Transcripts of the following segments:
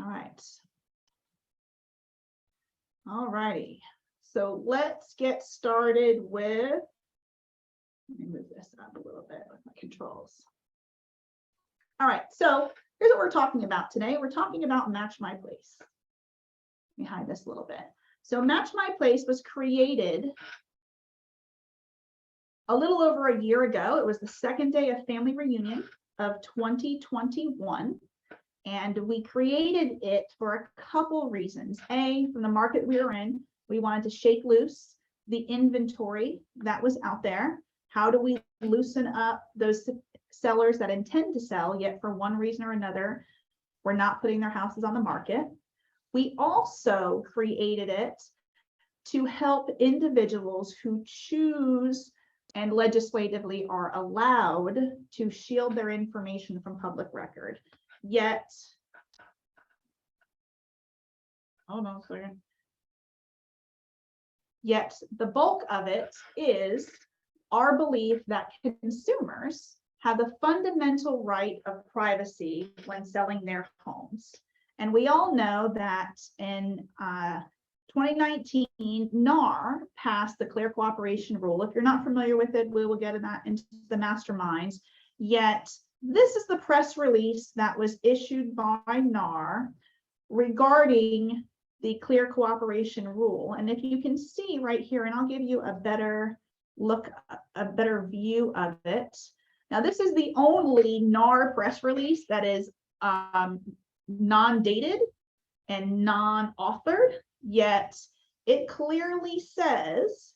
All right. All righty. So let's get started with, let me move this up a little bit with my controls. All right, so here's what we're talking about today. We're talking about MatchMyPlace. Let me hide this a little bit. So MatchMyPlace was created a little over a year ago. It was the second day of family reunion of 2021. And we created it for a couple reasons. A, from the market we were in, we wanted to shake loose the inventory that was out there. How do we loosen up those sellers that intend to sell, yet for one reason or another, we're not putting their houses on the market? We also created it to help individuals who choose and legislatively are allowed to shield their information from public record. Yet, hold on a second. Yet the bulk of it is our belief that consumers have the fundamental right of privacy when selling their homes. And we all know that in 2019, NAR passed the Clear Cooperation Rule. If you're not familiar with it, we will get into the masterminds. Yet this is the press release that was issued by NAR regarding the Clear Cooperation Rule. And if you can see right here, and I'll give you a better look, a better view of it. Now, this is the only NAR press release that is non-dated and non-authored, yet it clearly says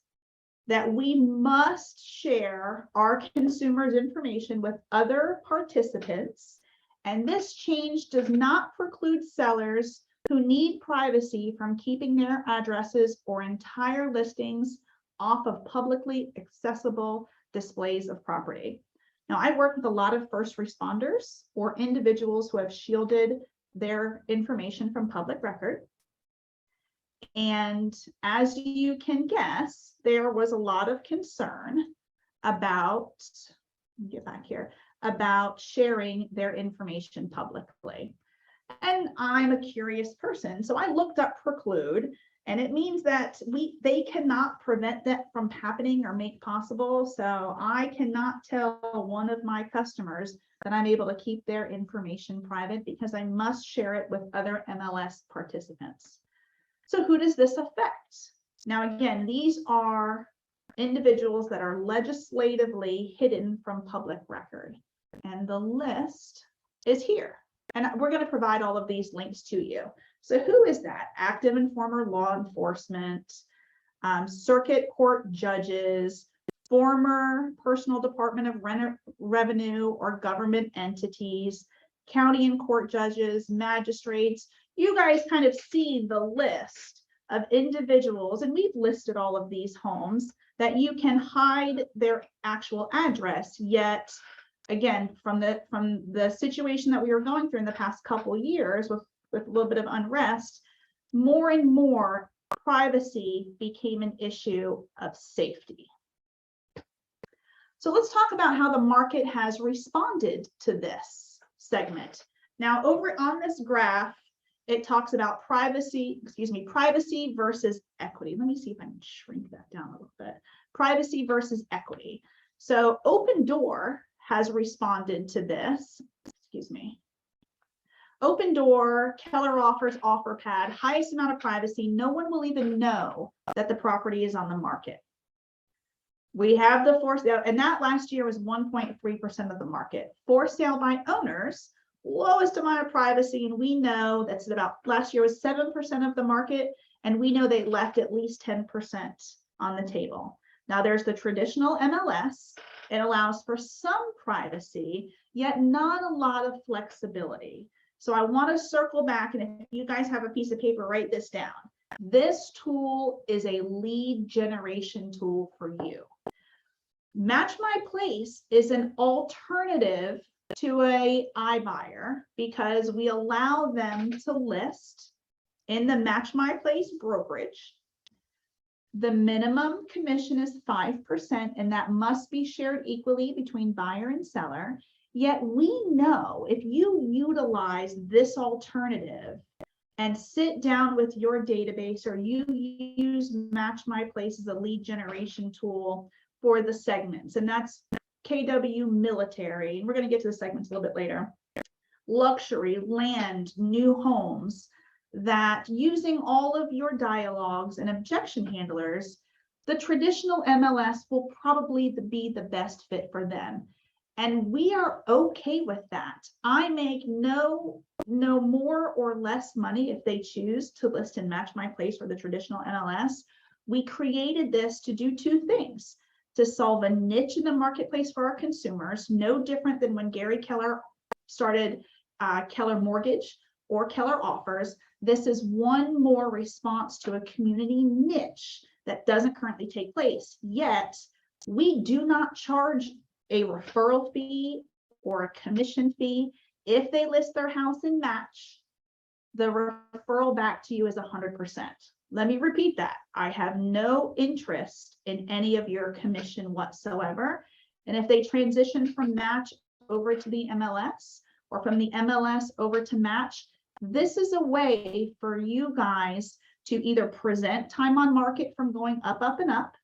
that we must share our consumers' information with other participants. And this change does not preclude sellers who need privacy from keeping their addresses or entire listings off of publicly accessible displays of property. Now, I work with a lot of first responders or individuals who have shielded their information from public record. And as you can guess, there was a lot of concern about, let me get back here, about sharing their information publicly. And I'm a curious person, so I looked up preclude, and it means that they cannot prevent that from happening or make possible. So I cannot tell one of my customers that I'm able to keep their information private because I must share it with other MLS participants. So who does this affect? Now, again, these are individuals that are legislatively hidden from public record. And the list is here. And we're going to provide all of these links to you. So who is that? Active and former law enforcement, circuit court judges, former personal Department of Revenue or government entities, county and court judges, magistrates. You guys kind of see the list of individuals, and we've listed all of these homes that you can hide their actual address. Yet again, from the situation that we were going through in the past couple years with a little bit of unrest, more and more privacy became an issue of safety. So let's talk about how the market has responded to this segment. Now, over on this graph, it talks about privacy versus equity. Let me see if I can shrink that down a little bit. Privacy versus equity. So Open Door has responded to this. Open Door, Keller offers OfferPad, highest amount of privacy. No one will even know that the property is on the market. We have the for sale, and that last year was 1.3% of the market. For sale by owners, lowest amount of privacy, and we know that's about, last year was 7% of the market, and we know they left at least 10% on the table. Now there's the traditional MLS. It allows for some privacy, yet not a lot of flexibility. So I want to circle back, and if you guys have a piece of paper, write this down. This tool is a lead generation tool for you. MatchMyPlace is an alternative to a iBuyer because we allow them to list in the MatchMyPlace brokerage. The minimum commission is 5%, and that must be shared equally between buyer and seller. Yet we know if you utilize this alternative and sit down with your database, or you use MatchMyPlace as a lead generation tool for the segments, and that's KW military, and we're going to get to the segments a little bit later, luxury, land, new homes, that using all of your dialogues and objection handlers, the traditional MLS will probably be the best fit for them. And we are okay with that. I make no more or less money if they choose to list in MatchMyPlace or the traditional MLS. We created this to do two things: to solve a niche in the marketplace for our consumers, no different than when Gary Keller started Keller Mortgage or Keller Offers. This is one more response to a community niche that doesn't currently take place. Yet we do not charge a referral fee or a commission fee. If they list their house in Match, the referral back to you is 100%. Let me repeat that. I have no interest in any of your commission whatsoever. And if they transition from Match over to the MLS, or from the MLS over to Match, this is a way for you guys to either present time on market from going up, up, and up.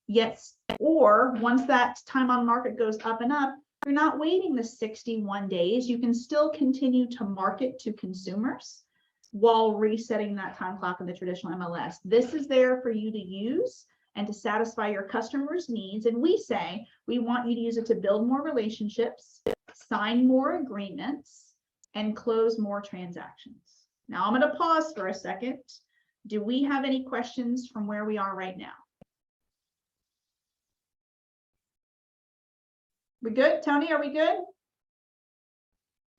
Yes, or once that time on market goes up and up, you're not waiting the 61 days. You can still continue to market to consumers while resetting that time clock in the traditional MLS. This is there for you to use and to satisfy your customers' needs. And we say we want you to use it to build more relationships, sign more agreements, and close more transactions. Now I'm going to pause for a second. Do we have any questions from where we are right now? We good? Tony, are we good?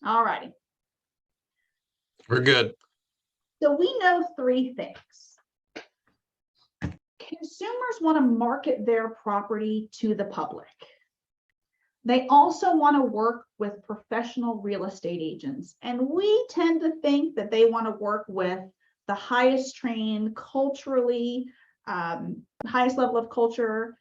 All righty. We're good. So we know three things. Consumers want to market their property to the public. They also want to work with professional real estate agents. And we tend to think that they want to work with the highest trained, culturally, highest level of culture,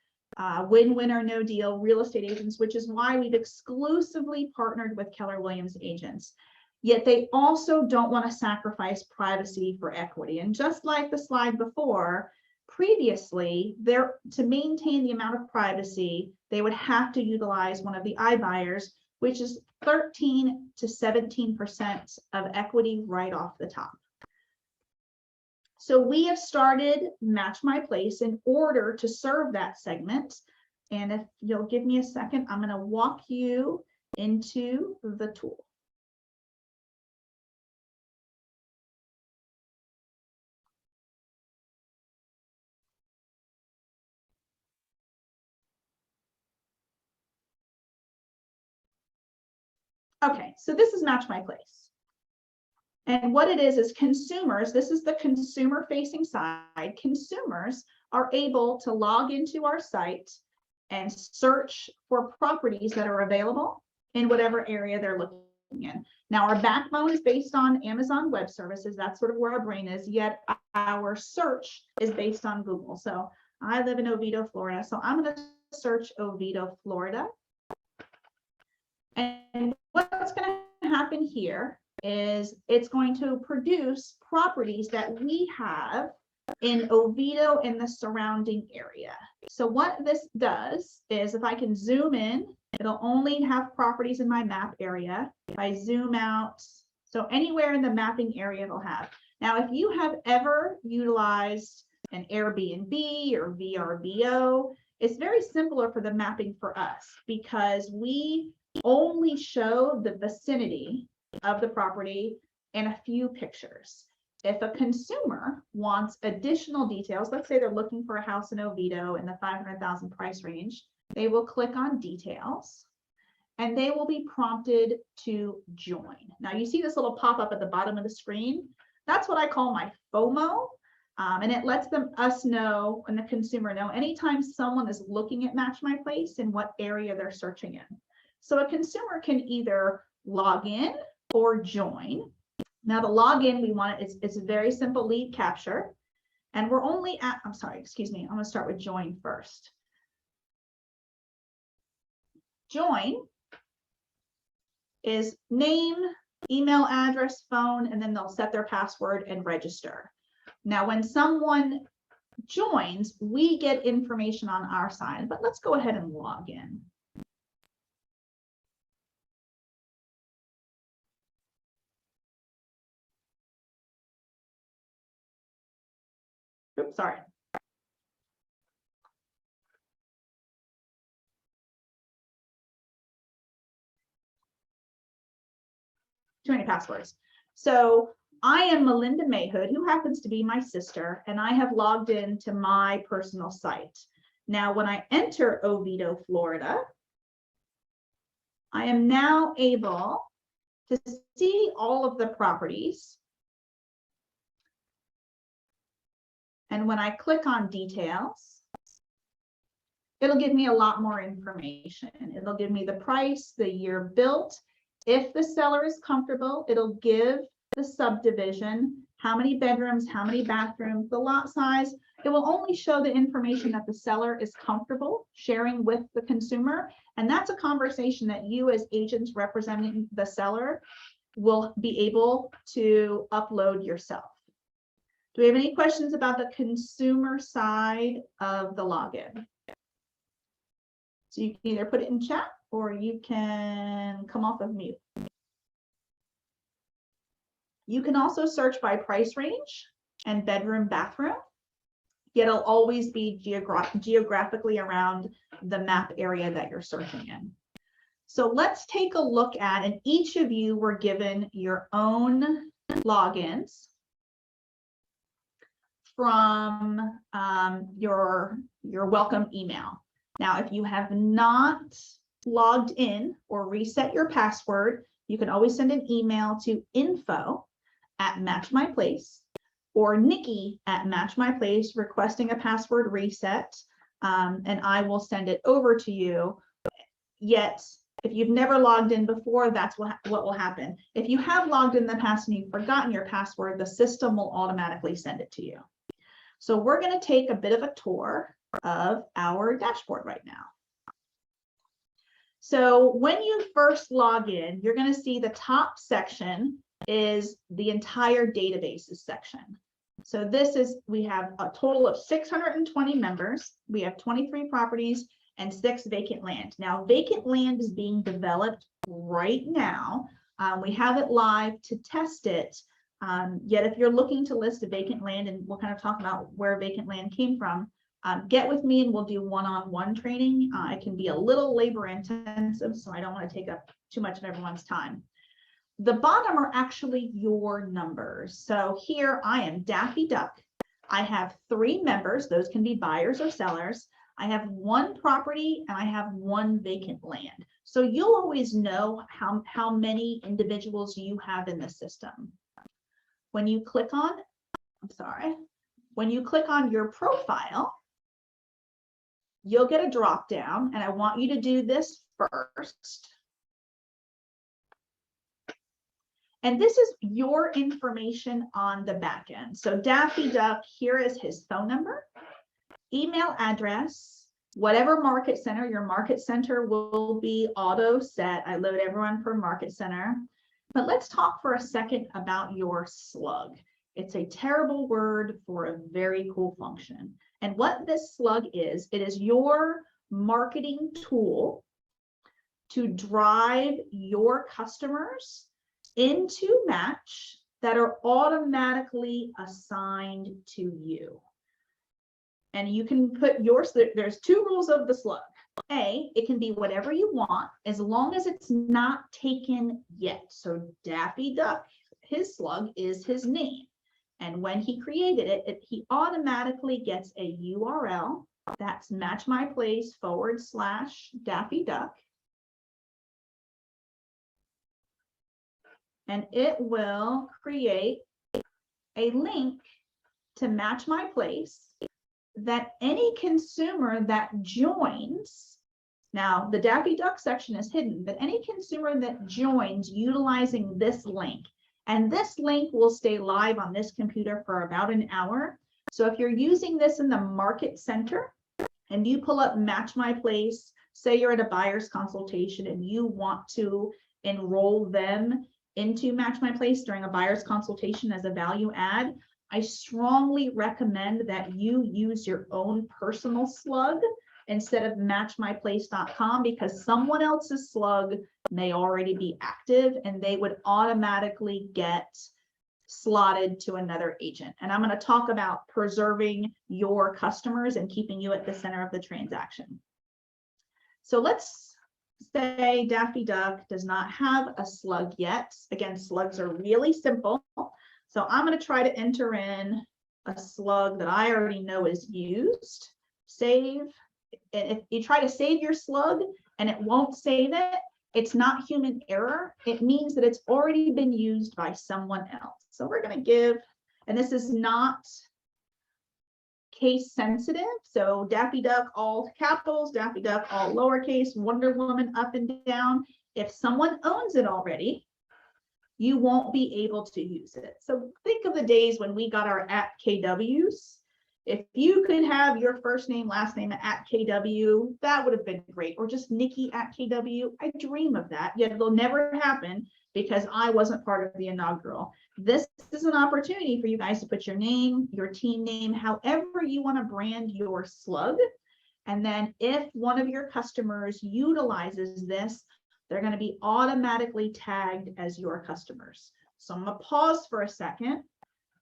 win-win or no deal real estate agents, which is why we've exclusively partnered with Keller Williams agents. Yet they also don't want to sacrifice privacy for equity. And just like the slide before, previously, to maintain the amount of privacy, they would have to utilize one of the iBuyers, which is 13 to 17% of equity right off the top. So we have started MatchMyPlace in order to serve that segment. And if you'll give me a second, I'm going to walk you into the tool. Okay, so this is MatchMyPlace. And what it is consumers, this is the consumer facing side. Consumers are able to log into our site and search for properties that are available in whatever area they're looking in. Now, our backbone is based on Amazon Web Services. That's sort of where our brain is, yet our search is based on Google. So I live in Oviedo, Florida. So I'm going to search Oviedo, Florida. And what's going to happen here is it's going to produce properties that we have in Oviedo and the surrounding area. So what this does is, if I can zoom in, it'll only have properties in my map area. If I zoom out, so anywhere in the mapping area it'll have. Now, if you have ever utilized an Airbnb or VRBO, it's very similar for the mapping for us, because we only show the vicinity of the property and a few pictures. If a consumer wants additional details, let's say they're looking for a house in Oviedo in the 500,000 price range, they will click on details and they will be prompted to join. Now you see this little pop-up at the bottom of the screen. That's what I call my FOMO. And it lets us know, and the consumer know, anytime someone is looking at MatchMyPlace and what area they're searching in. So a consumer can either log in or join. Now the login, we want it's a very simple lead capture. And we're only at, I'm sorry, excuse me, I'm going to start with join first. Join is name, email address, phone, and then they'll set their password and register. Now, when someone joins, we get information on our side, but let's go ahead and log in. Oops, sorry. Too many passwords. So I am Melinda Mayhood, who happens to be my sister, and I have logged into my personal site. Now, when I enter Oviedo, Florida, I am now able to see all of the properties. And when I click on details, it'll give me a lot more information. It'll give me the price, the year built. If the seller is comfortable, it'll give the subdivision, how many bedrooms, how many bathrooms, the lot size. It will only show the information that the seller is comfortable sharing with the consumer. And that's a conversation that you as agents representing the seller will be able to upload yourself. Do we have any questions about the consumer side of the login? So you can either put it in chat or you can come off of mute. You can also search by price range and bedroom, bathroom. Yet it'll always be geographically around the map area that you're searching in. So let's take a look at, and each of you were given your own logins from your welcome email. Now, if you have not logged in or reset your password, you can always send an email to info@MatchMyPlace or Nikki@MatchMyPlace requesting a password reset, and I will send it over to you. Yet, if you've never logged in before, that's what will happen. If you have logged in the past and you've forgotten your password, the system will automatically send it to you. So we're going to take a bit of a tour of our dashboard right now. So when you first log in, you're going to see the top section is the entire databases section. So this is, we have a total of 620 members. We have 23 properties and 6 vacant land. Now, vacant land is being developed right now. We have it live to test it. Yet if you're looking to list a vacant land, and we'll kind of talk about where vacant land came from, get with me and we'll do one-on-one training. It can be a little labor intensive, so I don't want to take up too much of everyone's time. The bottom are actually your numbers. So here I am Daffy Duck. I have 3 members. Those can be buyers or sellers. I have 1 property and I have 1 vacant land. So you'll always know how many individuals you have in the system. When you click on, when you click on your profile, you'll get a drop down, and I want you to do this first. And this is your information on the back end. So Daffy Duck, here is his phone number, email address, whatever market center. Your market center will be auto set. I load everyone for market center. But let's talk for a second about your slug. It's a terrible word for a very cool function. And what this slug is, it is your marketing tool to drive your customers into Match that are automatically assigned to you. And you can put yours, there's 2 rules of the slug. A, it can be whatever you want as long as it's not taken yet. So Daffy Duck, his slug is his name. And when he created it, he automatically gets a URL. That's MatchMyPlace/Daffy Duck. And it will create a link to MatchMyPlace that any consumer that joins, now the Daffy Duck section is hidden, but any consumer that joins utilizing this link, and this link will stay live on this computer for about an hour. So if you're using this in the market center and you pull up MatchMyPlace, say you're at a buyer's consultation and you want to enroll them into MatchMyPlace during a buyer's consultation as a value add, I strongly recommend that you use your own personal slug instead of matchmyplace.com, because someone else's slug may already be active and they would automatically get slotted to another agent. And I'm going to talk about preserving your customers and keeping you at the center of the transaction. So let's say Daffy Duck does not have a slug yet. Again, slugs are really simple. So I'm going to try to enter in a slug that I already know is used. Save. If you try to save your slug and it won't save it, it's not human error. It means that it's already been used by someone else. So we're going to give, and this is not case sensitive. So Daffy Duck, all capitals, Daffy Duck, all lowercase, Wonder Woman, up and down. If someone owns it already, you won't be able to use it. So think of the days when we got our @KWs. If you could have your first name, last name @KW, that would have been great. Or just Nikki @KW. I dream of that, yet it'll never happen because I wasn't part of the inaugural. This is an opportunity for you guys to put your name, your team name, however you want to brand your slug. And then if one of your customers utilizes this, they're going to be automatically tagged as your customers. So I'm going to pause for a second.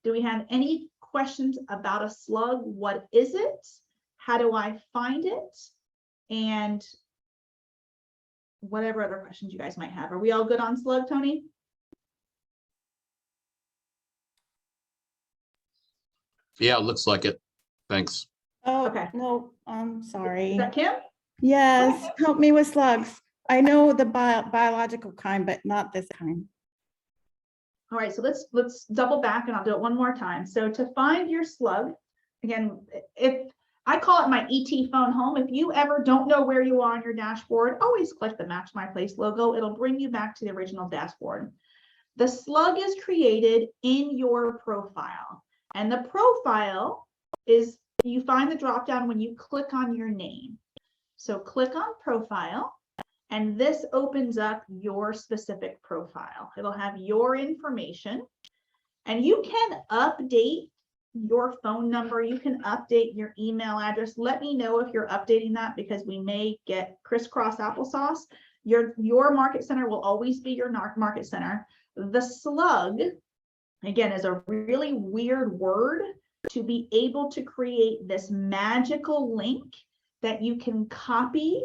Do we have any questions about a slug? What is it? How do I find it? And whatever other questions you guys might have. Are we all good on slug, Tony? Yeah, it looks like it. Thanks. Oh, Okay. no, I'm sorry. Is that Kim? Yes, help me with slugs. I know the biological kind, but not this kind. All right, so let's double back and I'll do it one more time. So to find your slug, again, if I call it my ET phone home, if you ever don't know where you are on your dashboard, always click the MatchMyPlace logo. It'll bring you back to the original dashboard. The slug is created in your profile, and the profile is, you find the drop down when you click on your name. So click on profile. And this opens up your specific profile. It'll have your information, and you can update your phone number. You can update your email address. Let me know if you're updating that, because we may get crisscross applesauce. Your market center will always be your market center. The slug, again, is a really weird word to be able to create this magical link that you can copy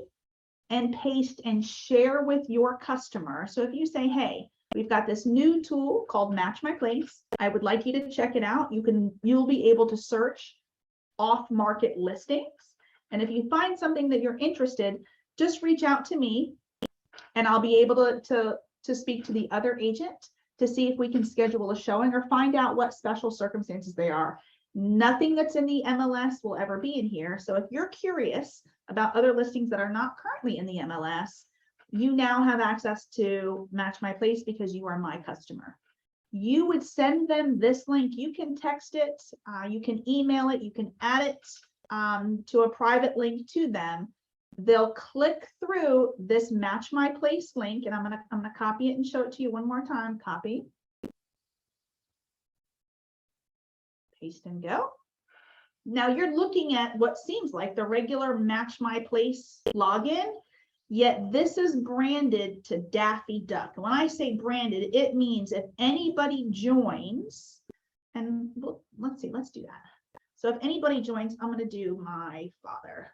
and paste and share with your customer. So if you say, hey, we've got this new tool called MatchMyPlace, I would like you to check it out. You'll be able to search off-market listings. And if you find something that you're interested, just reach out to me and I'll be able to speak to the other agent to see if we can schedule a showing or find out what special circumstances they are. Nothing that's in the MLS will ever be in here. So if you're curious about other listings that are not currently in the MLS, you now have access to MatchMyPlace because you are my customer. You would send them this link. You can text it, you can email it, you can add it to a private link to them. They'll click through this MatchMyPlace link, and I'm gonna copy it and show it to you one more time. Copy, paste, and go. Now you're looking at what seems like the regular MatchMyPlace login, yet this is branded to Daffy Duck. And when I say branded, it means if anybody joins, and let's see, let's do that. So if anybody joins, I'm going to do my father.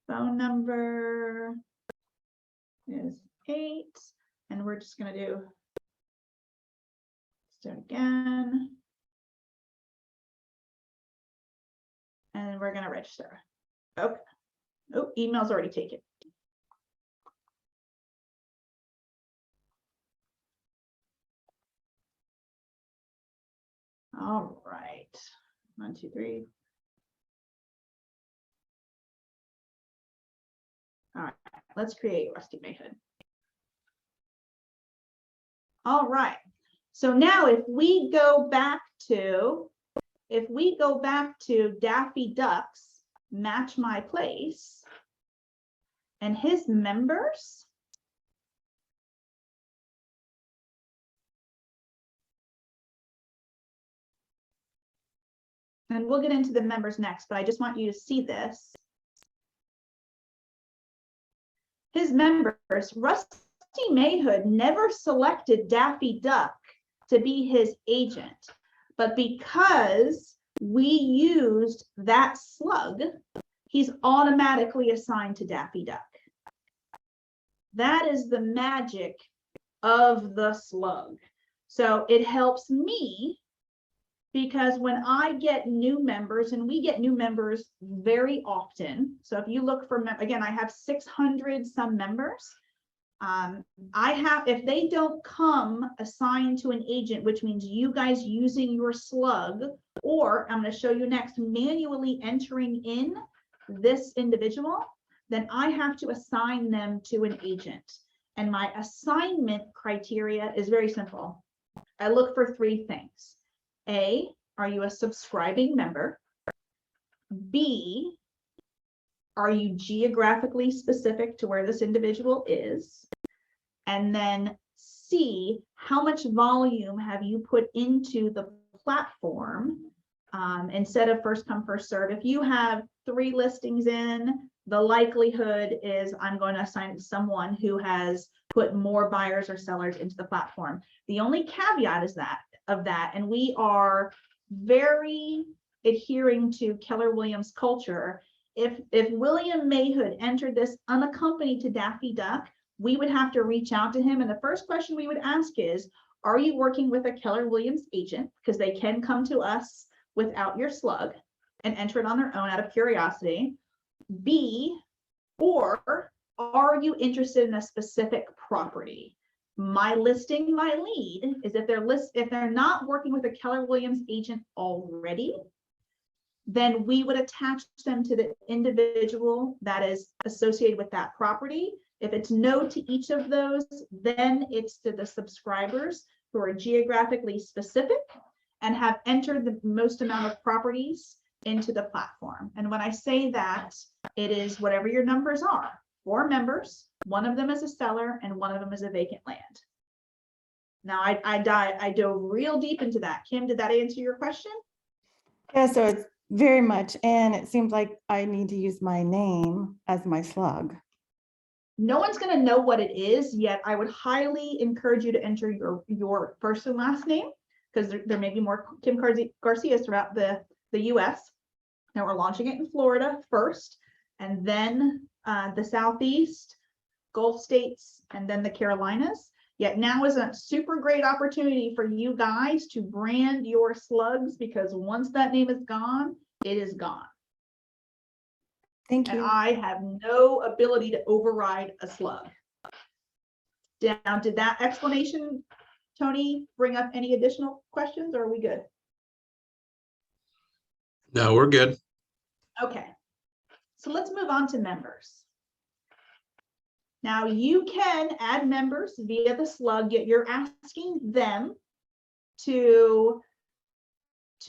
Phone number is 8, and we're just going to do it again. And we're going to register. Okay. Oh, email's already taken. All right. 1, 2, 3. All right, let's create Rusty Mayhood. All right, So now if we go back to Daffy Duck's MatchMyPlace and his members, and we'll get into the members next, but I just want you to see this. His members, Rusty Mayhood never selected Daffy Duck to be his agent, but because we used that slug, he's automatically assigned to Daffy Duck. That is the magic of the slug. So it helps me because when I get new members, and we get new members very often. So if you look for, again, I have 600 some members. If they don't come assigned to an agent, which means you guys using your slug, or I'm going to show you next, manually entering in this individual, then I have to assign them to an agent. And my assignment criteria is very simple. I look for three things. A, are you a subscribing member? B, are you geographically specific to where this individual is? And then C, how much volume have you put into the platform instead of first come, first serve? If you have 3 listings in, the likelihood is I'm going to assign it to someone who has put more buyers or sellers into the platform. The only caveat is that, and we are very adhering to Keller Williams culture. If William Mayhood entered this unaccompanied to Daffy Duck, we would have to reach out to him. And the first question we would ask is, are you working with a Keller Williams agent? Because they can come to us without your slug and enter it on their own out of curiosity. B, or are you interested in a specific property? My listing, my lead is if they're not working with a Keller Williams agent already, then we would attach them to the individual that is associated with that property. If it's no to each of those, then it's to the subscribers who are geographically specific and have entered the most amount of properties into the platform. And when I say that, it is whatever your numbers are. 4 members, 1 of them is a seller, and 1 of them is a vacant land. Now, I dove real deep into that. Kim, did that answer your question? Yeah, so it's very much, and it seems like I need to use my name as my slug. No one's going to know what it is yet. I would highly encourage you to enter your first and last name, because there may be more Kim Garcia throughout the US. Now we're launching it in Florida first, and then the Southeast, Gulf states, and then the Carolinas. Yet now is a super great opportunity for you guys to brand your slugs, because once that name is gone, it is gone. Thank And you. I have no ability to override a slug. Now, did that explanation, Tony, bring up any additional questions, or are we good? No, we're good. Okay, so let's move on to members. Now you can add members via the slug, yet you're asking them to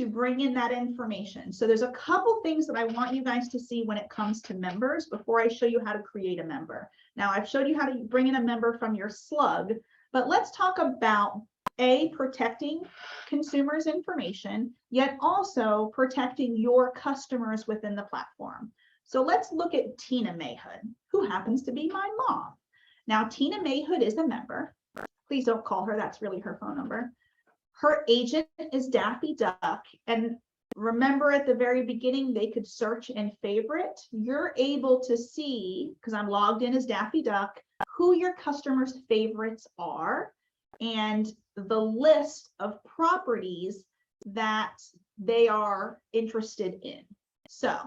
bring in that information. So there's a couple things that I want you guys to see when it comes to members before I show you how to create a member. Now I've showed you how to bring in a member from your slug, but let's talk about protecting consumers' information, yet also protecting your customers within the platform. So let's look at Tina Mayhood, who happens to be my mom. Now, Tina Mayhood is a member. Please don't call her. That's really her phone number. Her agent is Daffy Duck. And remember at the very beginning, they could search and favorite. You're able to see, because I'm logged in as Daffy Duck, who your customers' favorites are and the list of properties that they are interested in. So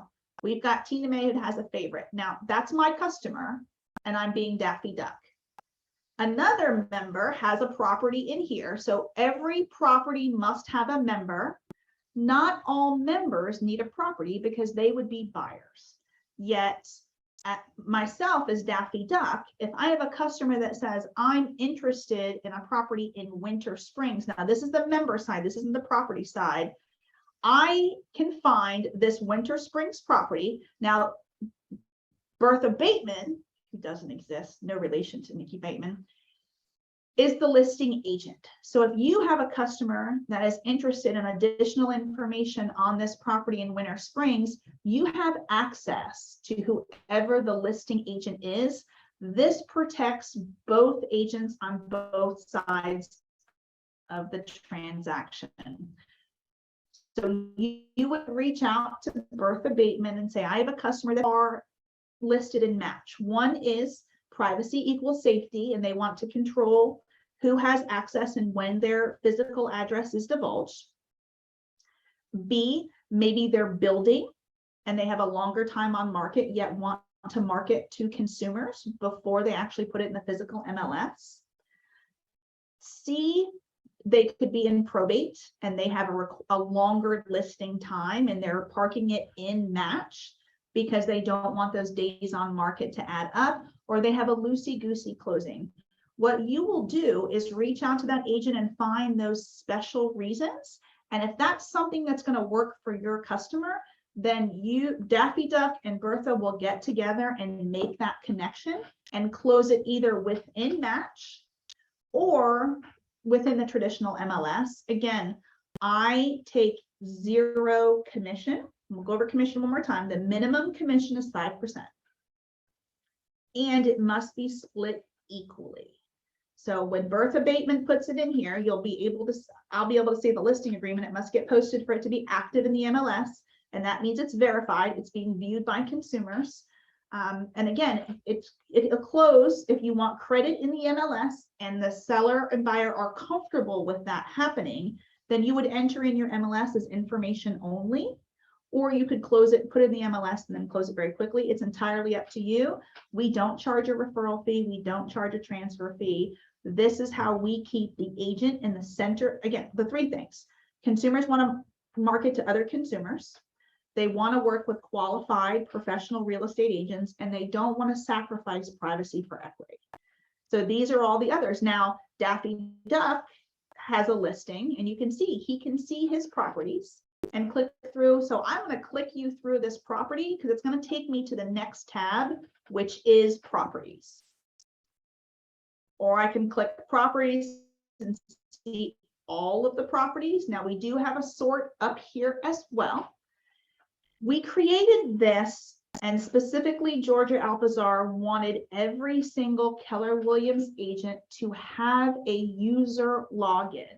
we've got Tina Mayhood has a favorite. Now that's my customer and I'm being Daffy Duck. Another member has a property in here. So every property must have a member. Not all members need a property because they would be buyers. Yet myself as Daffy Duck, if I have a customer that says, I'm interested in a property in Winter Springs, now this is the member side, this isn't the property side. I can find this Winter Springs property. Now, Bertha Bateman, who doesn't exist, no relation to Nikki Bateman, is the listing agent. So if you have a customer that is interested in additional information on this property in Winter Springs, you have access to whoever the listing agent is. This protects both agents on both sides of the transaction. So you would reach out to Bertha Bateman and say, I have a customer that are listed in Match. One is privacy equals safety, and they want to control who has access and when their physical address is divulged. B, maybe they're building and they have a longer time on market, yet want to market to consumers before they actually put it in the physical MLS. C, they could be in probate and they have a longer listing time and they're parking it in Match because they don't want those days on market to add up, or they have a loosey-goosey closing. What you will do is reach out to that agent and find those special reasons. And if that's something that's going to work for your customer, then you, Daffy Duck and Bertha, will get together and make that connection and close it either within Match or within the traditional MLS. Again, I take 0 commission. We'll go over commission one more time. The minimum commission is 5%. And it must be split equally. So when Bertha Bateman puts it in here, you'll be able to, I'll be able to see the listing agreement. It must get posted for it to be active in the MLS. And that means it's verified. It's being viewed by consumers. And again, it'll close if you want credit in the MLS and the seller and buyer are comfortable with that happening, then you would enter in your MLS as information only, or you could close it, put it in the MLS and then close it very quickly. It's entirely up to you. We don't charge a referral fee. We don't charge a transfer fee. This is how we keep the agent in the center. Again, the 3 things. Consumers want to market to other consumers. They want to work with qualified professional real estate agents, and they don't want to sacrifice privacy for equity. So these are all the others. Now, Daffy Duck has a listing, and you can see, he can see his properties and click through. So I'm going to click you through this property because it's going to take me to the next tab, which is properties. Or I can click properties and see all of the properties. Now we do have a sort up here as well. We created this, and specifically Georgia Alpazar wanted every single Keller Williams agent to have a user login.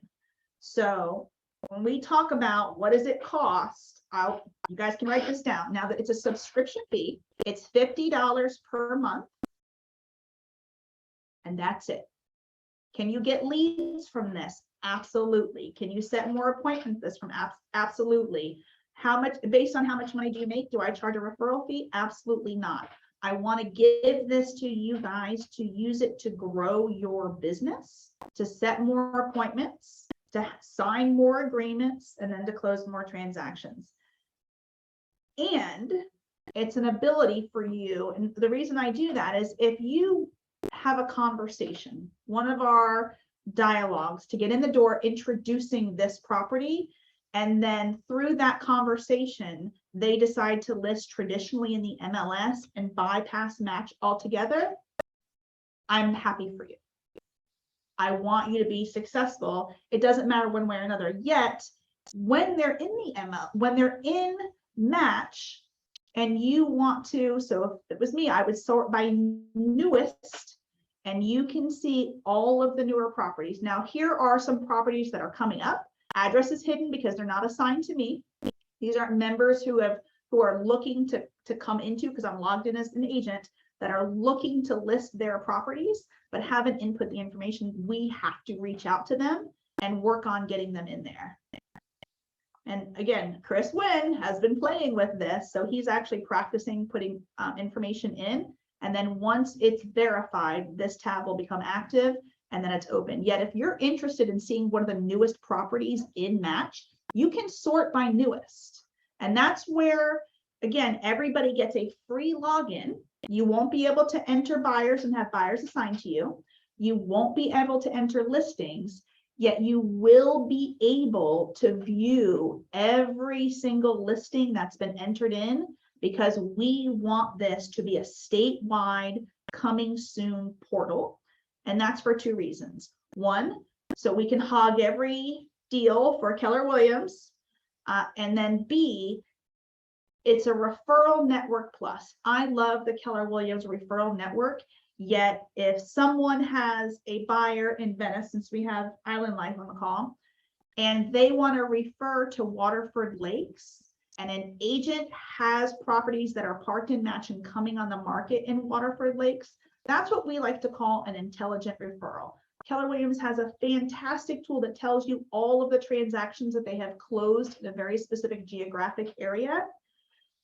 So when we talk about what does it cost, you guys can write this down. Now that it's a subscription fee, it's $50 per month. And that's it. Can you get leads from this? Absolutely. Can you set more appointments this from? Absolutely. How much, based on how much money do you make? Do I charge a referral fee? Absolutely not. I want to give this to you guys to use it to grow your business, to set more appointments, to sign more agreements, and then to close more transactions. And it's an ability for you. And the reason I do that is if you have a conversation, one of our dialogues to get in the door introducing this property, and then through that conversation, they decide to list traditionally in the MLS and bypass Match altogether, I'm happy for you. I want you to be successful. It doesn't matter one way or another. Yet, when they're in the when they're in Match, and you want to, so if it was me, I would sort by newest, and you can see all of the newer properties. Now, here are some properties that are coming up. Address is hidden because they're not assigned to me. These aren't members who are looking to come into, because I'm logged in as an agent, that are looking to list their properties, but haven't input the information. We have to reach out to them and work on getting them in there. And again, Chris Wynn has been playing with this, so he's actually practicing putting information in. And then once it's verified, this tab will become active and then it's open. Yet if you're interested in seeing one of the newest properties in Match, you can sort by newest. And that's where, again, everybody gets a free login You won't be able to enter buyers and have buyers assigned to you. You won't be able to enter listings, yet you will be able to view every single listing that's been entered in, because we want this to be a statewide coming soon portal. And that's for two reasons. One, so we can hog every deal for Keller Williams. And then B, it's a referral network plus. I love the Keller Williams referral network. Yet if someone has a buyer in Venice, since we have Island Life on the call, and they want to refer to Waterford Lakes, and an agent has properties that are parked in Match and coming on the market in Waterford Lakes, that's what we like to call an intelligent referral. Keller Williams has a fantastic tool that tells you all of the transactions that they have closed in a very specific geographic area.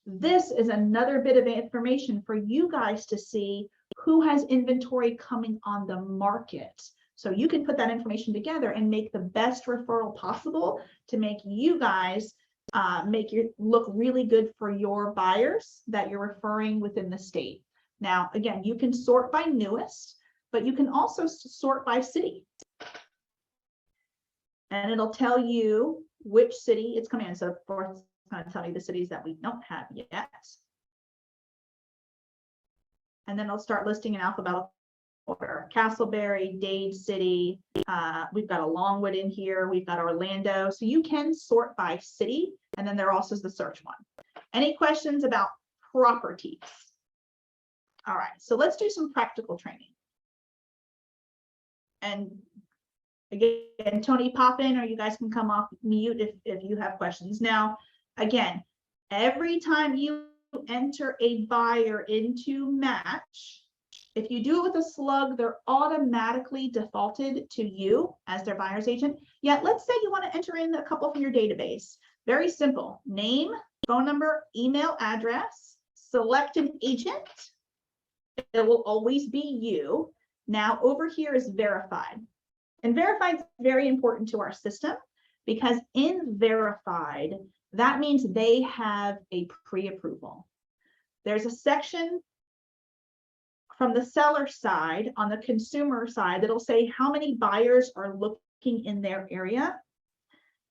This is another bit of information for you guys to see who has inventory coming on the market. So you can put that information together and make the best referral possible to make you guys look really good for your buyers that you're referring within the state. Now, again, you can sort by newest, but you can also sort by city. And it'll tell you which city it's coming in. So of course, it's going to tell you the cities that we don't have yet. And then it'll start listing in alphabetical order. Castleberry, Dade City, we've got a Longwood in here, we've got Orlando. So you can sort by city, and then there also is the search one. Any questions about properties? All right, so let's do some practical training. And again, Tony, pop in, or you guys can come off mute if you have questions. Now, again, every time you enter a buyer into Match, if you do it with a slug, they're automatically defaulted to you as their buyer's agent. Yet, let's say you want to enter in a couple from your database. Very simple: name, phone number, email address, select an agent. It will always be you. Now, over here is verified. And verified is very important to our system, because in verified, that means they have a pre-approval. There's a section from the seller side on the consumer side that'll say how many buyers are looking in their area.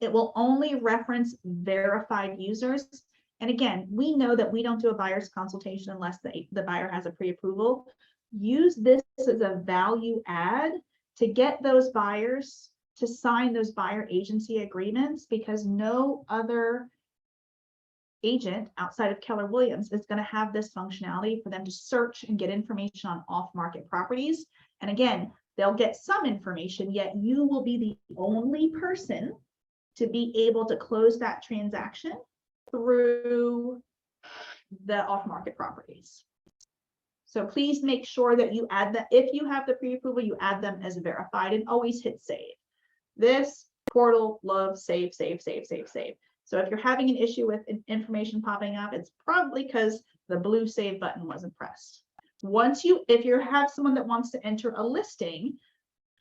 It will only reference verified users. And again, we know that we don't do a buyer's consultation unless the buyer has a pre-approval. Use this as a value add to get those buyers to sign those buyer agency agreements, because no other agent outside of Keller Williams is going to have this functionality for them to search and get information on off-market properties. And again, they'll get some information, yet you will be the only person to be able to close that transaction through the off-market properties. So please make sure that you add that. If you have the pre-approval, you add them as verified, and always hit save. This portal loves save, save, save, save, save. So if you're having an issue with information popping up, it's probably because the blue save button wasn't pressed. If you have someone that wants to enter a listing,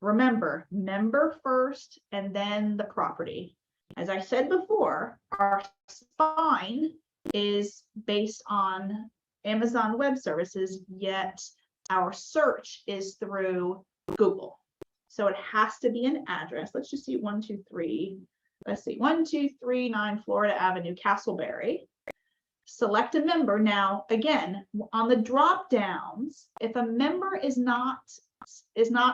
remember, member first and then the property. As I said before, our spine is based on Amazon Web Services, yet our search is through Google. So it has to be an address. Let's just see 123. Let's see, 1239 Florida Avenue, Castleberry. Select a member. Now, again, on the drop downs, if a member is not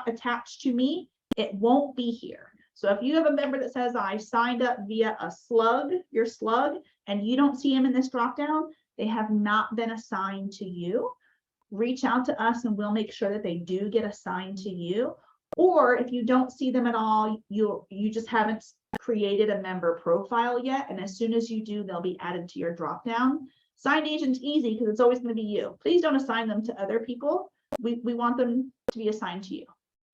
attached to me, it won't be here. So if you have a member that says I signed up via a slug, your slug, and you don't see him in this drop down, they have not been assigned to you. Reach out to us and we'll make sure that they do get assigned to you. Or if you don't see them at all, you just haven't created a member profile yet, and as soon as you do, they'll be added to your drop down. Signed agent's easy because it's always going to be you. Please don't assign them to other people. We want them to be assigned to you.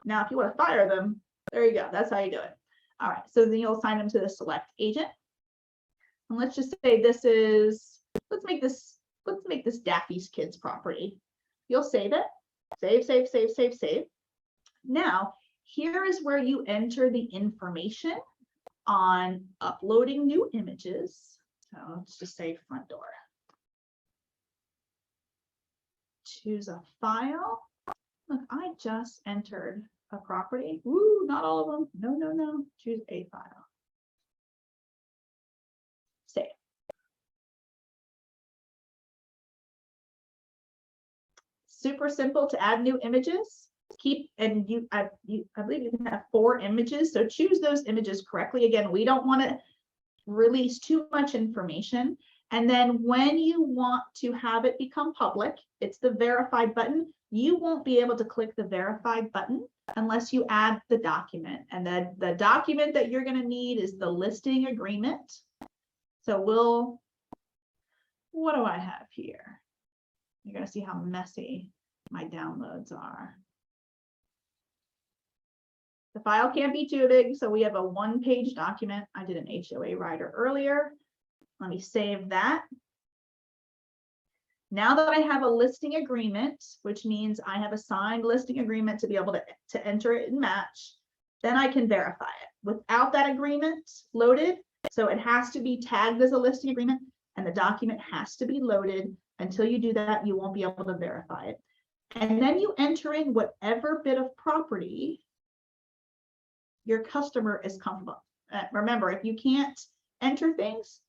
Now, if you want to fire them, there you go. That's how you do it. All right, so then you'll assign them to the select agent. And let's just say this is, let's make this Daffy's Kids property. You'll save it. Save, save, save, save, save. Now, here is where you enter the information on uploading new images. So let's just say front door choose a file. Look, I just entered a property. Ooh, not all of them. No, no, no. Choose a file. Save. Super simple to add new images. Keep, and I believe you can have 4 images. So choose those images correctly. Again, we don't want to release too much information. And then when you want to have it become public, it's the verified button. You won't be able to click the verified button unless you add the document. And then the document that you're going to need is the listing agreement. So what do I have here? You're going to see how messy my downloads are. The file can't be too big, so we have a 1-page document. I did an HOA rider earlier. Let me save that. Now that I have a listing agreement, which means I have a signed listing agreement to be able to enter it in Match, then I can verify it. Without that agreement loaded, so it has to be tagged as a listing agreement, and the document has to be loaded. Until you do that, you won't be able to verify it. And then you enter in whatever bit of property your customer is comfortable. Remember, if you can't enter things,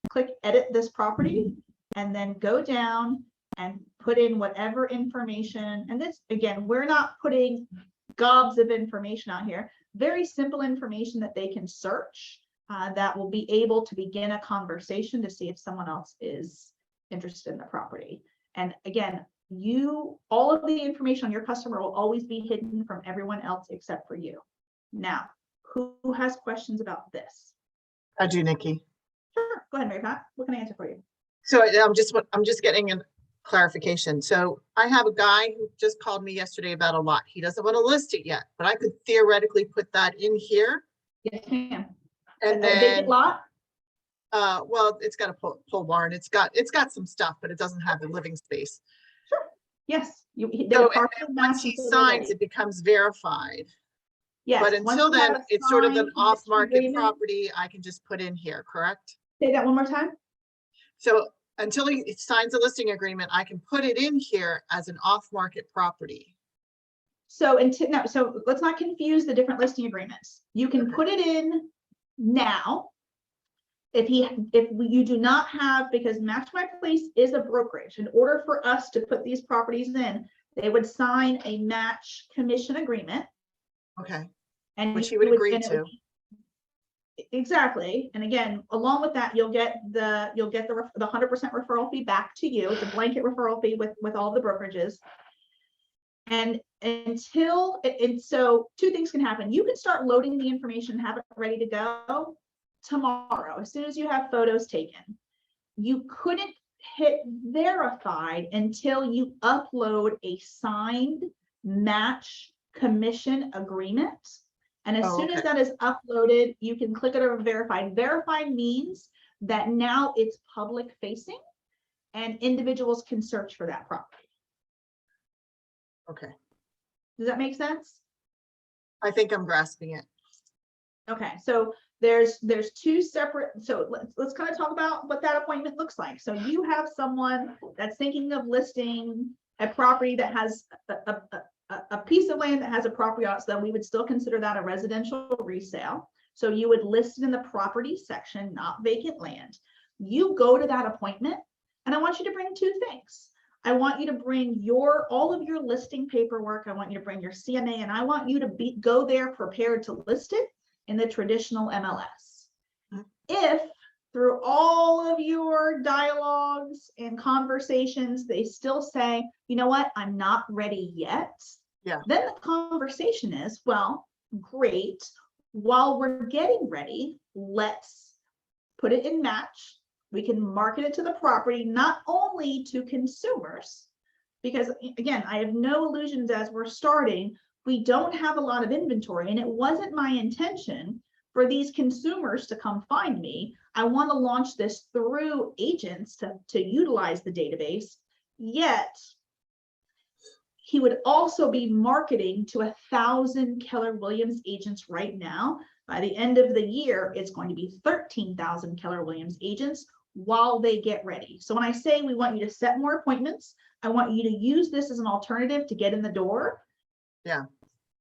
click edit this property, and then go down and put in whatever information. And this, again, we're not putting gobs of information out here. Very simple information that they can search that will be able to begin a conversation to see if someone else is interested in the property. And again, all of the information on your customer will always be hidden from everyone else except for you. Now, who has questions about this? I do, Nikki. Sure, go ahead, Mary Pat. What can I answer for you? So I'm just getting a clarification. So I have a guy who just called me yesterday about a lot. He doesn't want to list it yet, but I could theoretically put that in here. Yes, ma'am. And A vacant then, lot? well, it's got a pole barn. It's got some stuff, but it doesn't have the living space. Sure. Yes. So and then once he signs, it becomes verified. Yes. But until then, it's sort of an off-market property I can just put in here, correct? Say that one more time. So until he signs a listing agreement, I can put it in here as an off-market propery. So so let's not confuse the different listing agreements. You can put it in now. If you do not have, because MatchMyPlace is a brokerage, in order for us to put these properties in, they would sign a match commission agreement. Okay. And which he would agree to. Exactly. And again, along with that, you'll get the 100% referral fee back to you. It's a blanket referral fee with all the brokerages. And so 2 things can happen. You can start loading the information, have it ready to go tomorrow, as soon as you have photos taken. You couldn't hit verified until you upload a signed match commission agreement. And as soon as that is uploaded, you can click it over verified. Verified means that now it's public facing and individuals can search for that property. Okay. Does that make sense? I think I'm grasping it. Okay, so there's 2 separate, so let's kind of talk about what that appointment looks like. So you have someone that's thinking of listing a property that has a piece of land that has a property on it, so that we would still consider that a residential resale. So you would list it in the property section, not vacant land. You go to that appointment, and I want you to bring 2 things. I want you to bring all of your listing paperwork. I want you to bring your CMA, and I want you to go there prepared to list it in the traditional MLS. If through all of your dialogues and conversations, they still say, you know what, I'm not ready yet. Yeah. Then the conversation is, well, great. While we're getting ready, let's put it in Match. We can market it to the property, not only to consumers, because again, I have no illusions as we're starting. We don't have a lot of inventory, and it wasn't my intention for these consumers to come find me. I want to launch this through agents to utilize the database. Yet he would also be marketing to 1,000 Keller Williams agents right now. By the end of the year, it's going to be 13,000 Keller Williams agents while they get ready. So when I say we want you to set more appointments, I want you to use this as an alternative to get in the door. Yeah.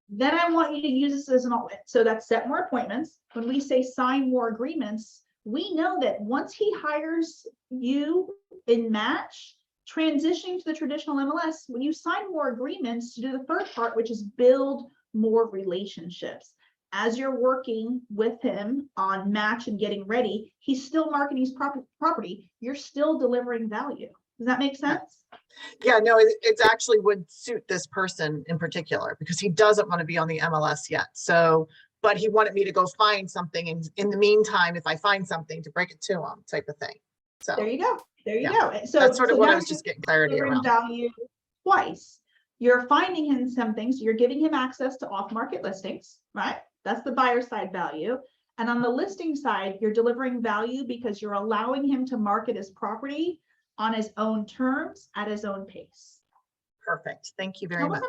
Then I want you to use this as an alternate. So that's set more appointments. When we say sign more agreements, we know that once he hires you in Match, transitioning to the traditional MLS, when you sign more agreements to do the third part, which is build more relationships. As you're working with him on Match and getting ready, he's still marketing his property. You're still delivering value. Does that make sense? Yeah, no, it actually would suit this person in particular because he doesn't want to be on the MLS yet. So, but he wanted me to go find something, and in the meantime, if I find something, to break it to him, type of thing. So There you go. There you Yeah. go. And so that's sort of what I now was you're just getting clarity delivering around. value twice. You're finding him some things. You're giving him access to off-market listings, right? That's the buyer side value. And on the listing side, you're delivering value because you're allowing him to market his property on his own terms at his own pace. Perfect. Thank you very much.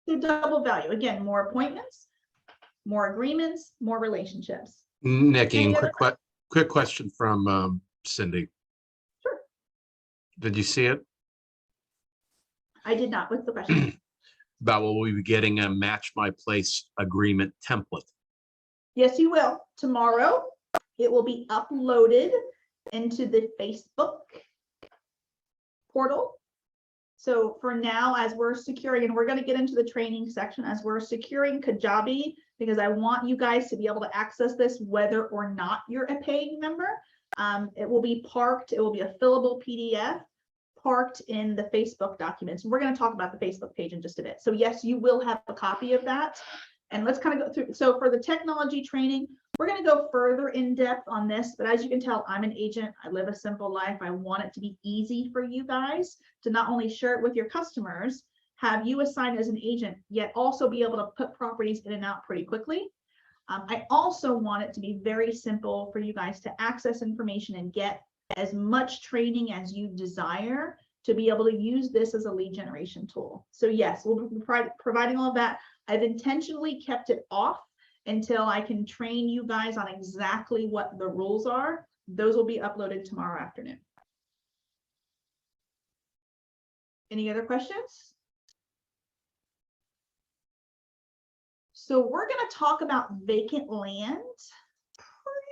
So double value. Again, more appointments, more agreements, more relationships. Nikki, Any and other quick question from Cindy. Sure. Did you see it? I did not. What's the question? About will we be getting a MatchMyPlace agreement template? Yes, you will. Tomorrow, it will be uploaded into the Facebook portal. So for now, as we're securing, and we're going to get into the training section, as we're securing Kajabi, because I want you guys to be able to access this whether or not you're a paying member. It will be parked, it will be a fillable PDF parked in the Facebook documents. We're going to talk about the Facebook page in just a bit. So yes, you will have a copy of that. And let's kind of go through. So for the technology training, we're going to go further in depth on this, but as you can tell, I'm an agent. I live a simple life. I want it to be easy for you guys to not only share it with your customers, have you assigned as an agent, yet also be able to put properties in and out pretty quickly. I also want it to be very simple for you guys to access information and get as much training as you desire to be able to use this as a lead generation tool. So yes, we'll be providing all of that. I've intentionally kept it off until I can train you guys on exactly what the rules are. Those will be uploaded tomorrow afternoon. Any other questions? So we're going to talk about vacant land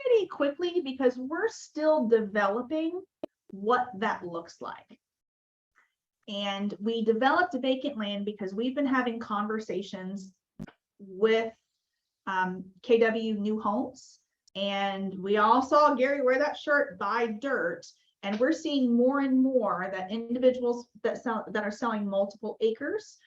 pretty quickly because we're still developing what that looks like. And we developed vacant land because we've been having conversations with KW New Homes. And we all saw Gary wear that shirt, buy dirt. And we're seeing more and more that individuals that are selling multiple acres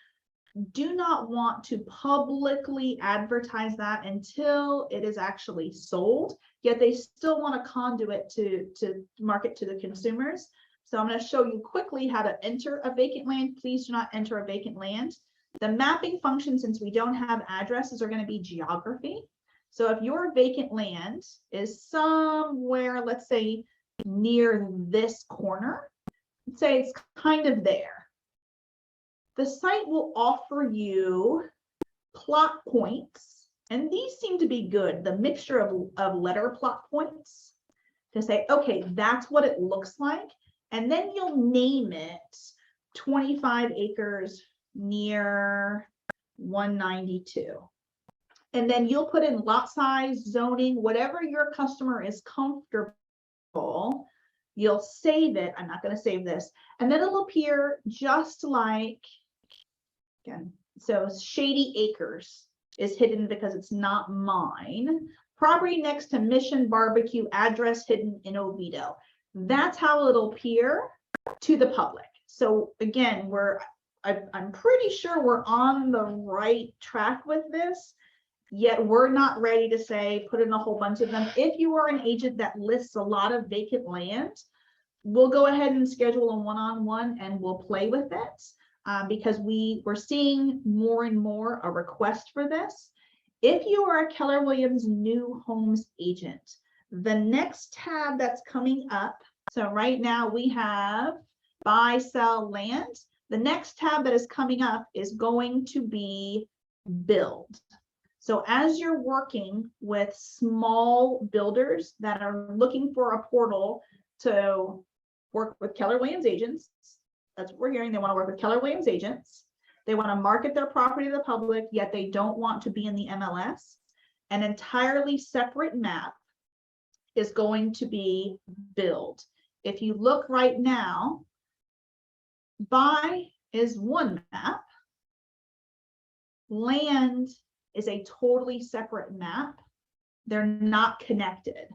do not want to publicly advertise that until it is actually sold, yet they still want a conduit to market to the consumers. So I'm going to show you quickly how to enter a vacant land. Please do not enter a vacant land. The mapping function, since we don't have addresses, are going to be geography. So if your vacant land is somewhere, let's say near this corner, let's say it's kind of there, the site will offer you plot points, and these seem to be good, the mixture of letter plot points to say, okay, that's what it looks like. And then you'll name it 25 acres near 192. And then you'll put in lot size, zoning, whatever your customer is comfortable. You'll save it. I'm not going to save this. And then it'll appear just like, again, so Shady Acres is hidden because it's not mine. Property next to Mission Barbecue, address hidden in Oviedo. That's how it'll appear to the public. So again, I'm pretty sure we're on the right track with this, yet we're not ready to say, put in a whole bunch of them. If you are an agent that lists a lot of vacant land, we'll go ahead and schedule a one-on-one and we'll play with it because we're seeing more and more a request for this. If you are a Keller Williams New Homes agent, the next tab that's coming up, so right now we have buy, sell land. The next tab that is coming up is going to be build. So as you're working with small builders that are looking for a portal to work with Keller Williams agents. That's what we're hearing. They want to work with Keller Williams agents. They want to market their property to the public, yet they don't want to be in the MLS. An entirely separate map is going to be billed. If you look right now, buy is one map. Land is a totally separate map. They're not connected.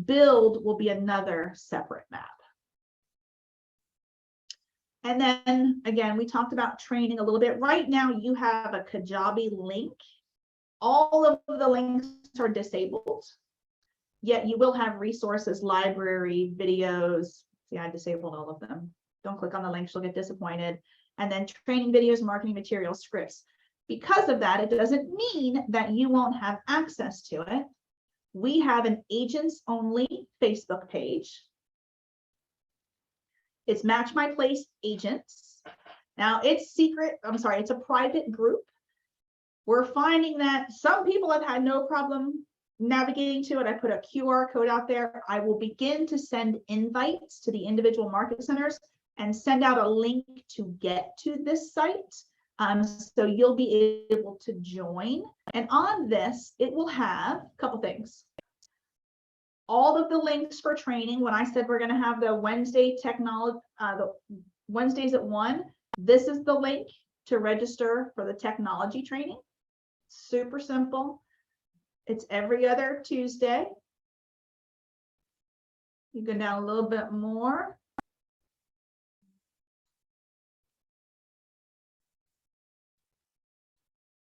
Build will be another separate map. And then again, we talked about training a little bit. Right now, you have a Kajabi link. All of the links are disabled, yet you will have resources, library, videos. See, I disabled all of them. Don't click on the links, you'll get disappointed. And then training videos, marketing materials, scripts. Because of that, it doesn't mean that you won't have access to it. We have an agents only Facebook page. It's MatchMyPlace Agents. Now it's secret, it's a private group. We're finding that some people have had no problem navigating to it. I put a QR code out there. I will begin to send invites to the individual market centers and send out a link to get to this site. So you'll be able to join. And on this, it will have a couple things. All of the links for training. When I said we're going to have the Wednesday technology, the Wednesdays at 1, this is the link to register for the technology training. Super simple. It's every other Tuesday. You go down a little bit more.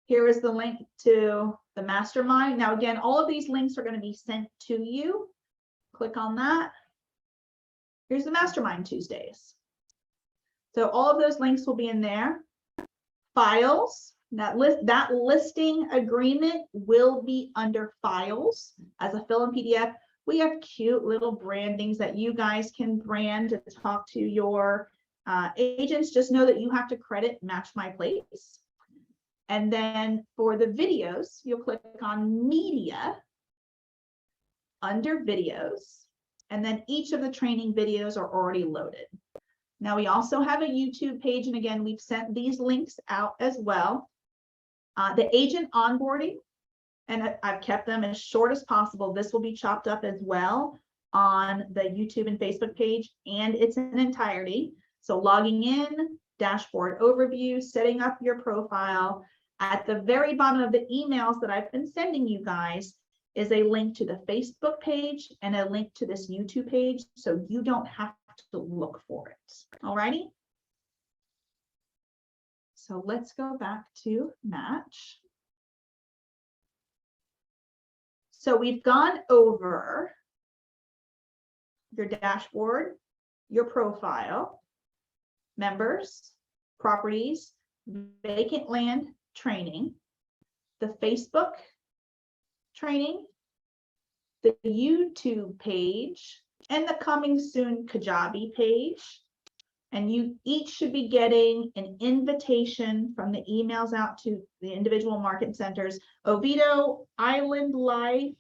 Here is the link to the mastermind. Now, again, all of these links are going to be sent to you. Click on that. Here's the mastermind Tuesdays. So all of those links will be in there. Files, that listing agreement will be under files as a fill-in PDF. We have cute little brandings that you guys can brand to talk to your agents. Just know that you have to credit MatchMyPlace. And then for the videos, you'll click on media under videos, and then each of the training videos are already loaded. Now we also have a YouTube page, and again, we've sent these links out as well. The agent onboarding, and I've kept them as short as possible. This will be chopped up as well on the YouTube and Facebook page, and it's in entirety. So logging in, dashboard overview, setting up your profile. At the very bottom of the emails that I've been sending you guys is a link to the Facebook page and a link to this YouTube page, so you don't have to look for it. All righty. So let's go back to Match. So we've gone over your dashboard, your profile, members, properties, vacant land training, the Facebook training, the YouTube page, and the coming soon Kajabi page. And you each should be getting an invitation from the emails out to the individual market centers. Oviedo, Island Life,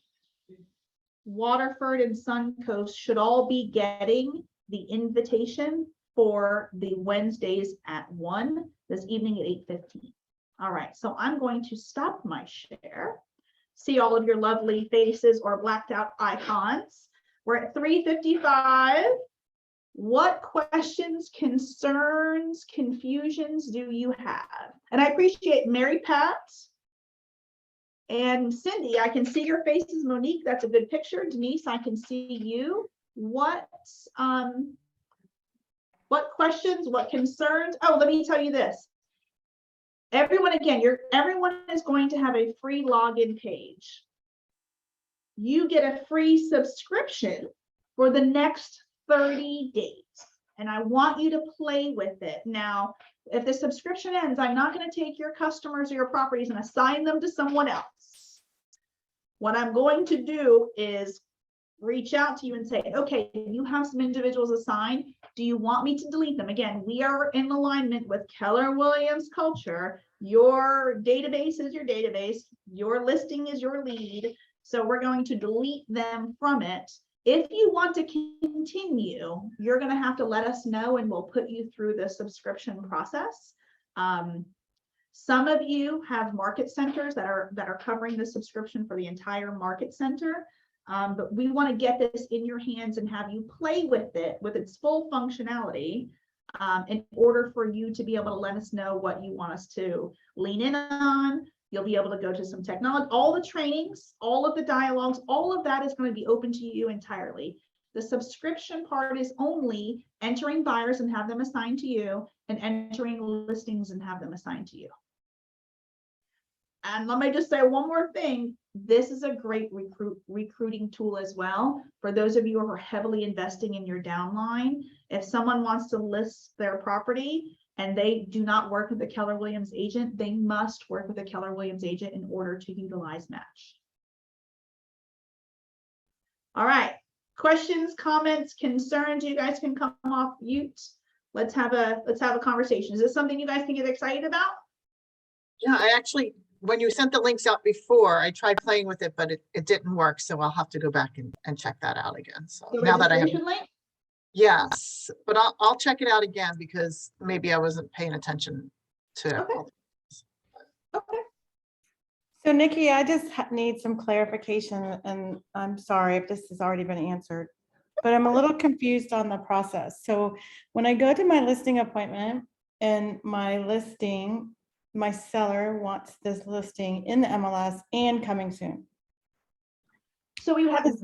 Waterford, and Suncoast should all be getting the invitation for the Wednesdays at 1 this evening at 8:15. All right, so I'm going to stop my share. See all of your lovely faces or blacked out icons. We're at 3:55. What questions, concerns, confusions do you have? And I appreciate Mary Pat and Cindy. I can see your faces. Monique, that's a good picture. Denise, I can see you. What questions, what concerns? Oh, let me tell you this. Everyone, again, everyone is going to have a free login page. You get a free subscription for the next 30 days. And I want you to play with it. Now, if the subscription ends, I'm not going to take your customers or your properties and assign them to someone else. What I'm going to do is reach out to you and say, okay, you have some individuals assigned. Do you want me to delete them? Again, we are in alignment with Keller Williams culture. Your database is your database. Your listing is your lead. So we're going to delete them from it. If you want to continue, you're going to have to let us know and we'll put you through the subscription process. Some of you have market centers that are covering the subscription for the entire market center. But we want to get this in your hands and have you play with it with its full functionality in order for you to be able to let us know what you want us to lean in on. You'll be able to go to some technology, all the trainings, all of the dialogues, all of that is going to be open to you entirely. The subscription part is only entering buyers and have them assigned to you and entering listings and have them assigned to you. And let me just say one more thing. This is a great recruiting tool as well. For those of you who are heavily investing in your downline, if someone wants to list their property and they do not work with a Keller Williams agent, they must work with a Keller Williams agent in order to utilize Match. All right, questions, comments, concerns, you guys can come off mute. Let's have a conversation. Is this something you guys can get excited about? Yeah, I actually, when you sent the links out before, I tried playing with it, but it didn't work. So I'll have to go back and check that out again. So The now that I have, registration link? yes, but I'll check it out again because maybe I wasn't paying attention to. Okay. Okay. So Nikki, I just need some clarification, and I'm sorry if this has already been answered, but I'm a little confused on the process. So when I go to my listing appointment and my seller wants this listing in the MLS and coming soon. So we have to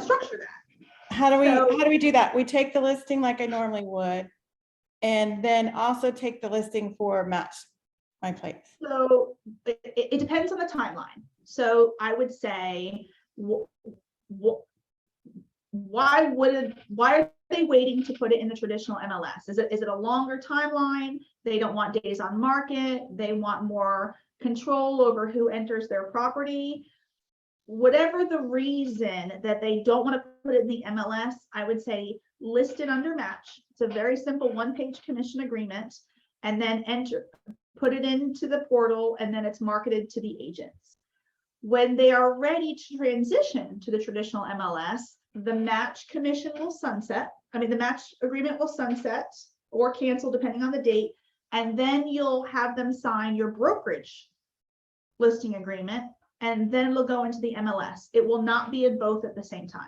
structure that. How do we do that? We take the listing like I normally would, and then also take the listing for MatchMyPlace. So it depends on the timeline. So I would say, why are they waiting to put it in the traditional MLS? Is it a longer timeline? They don't want days on market. They want more control over who enters their property. Whatever the reason that they don't want to put it in the MLS, I would say list it under Match. It's a very simple one-page commission agreement, and then put it into the portal, and then it's marketed to the agents. When they are ready to transition to the traditional MLS, the Match commission will sunset. I mean, the Match agreement will sunset or cancel depending on the date. And then you'll have them sign your brokerage listing agreement, and then it'll go into the MLS. It will not be in both at the same time.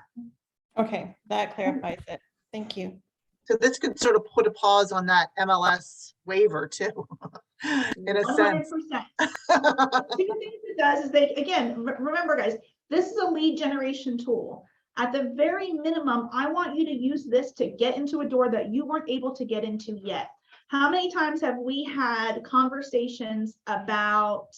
Okay, that clarifies it. Thank you. So this could sort of put a pause on that MLS waiver too, in a 100%. sense. Two things it does is remember guys, this is a lead generation tool. At the very minimum, I want you to use this to get into a door that you weren't able to get into yet. How many times have we had conversations about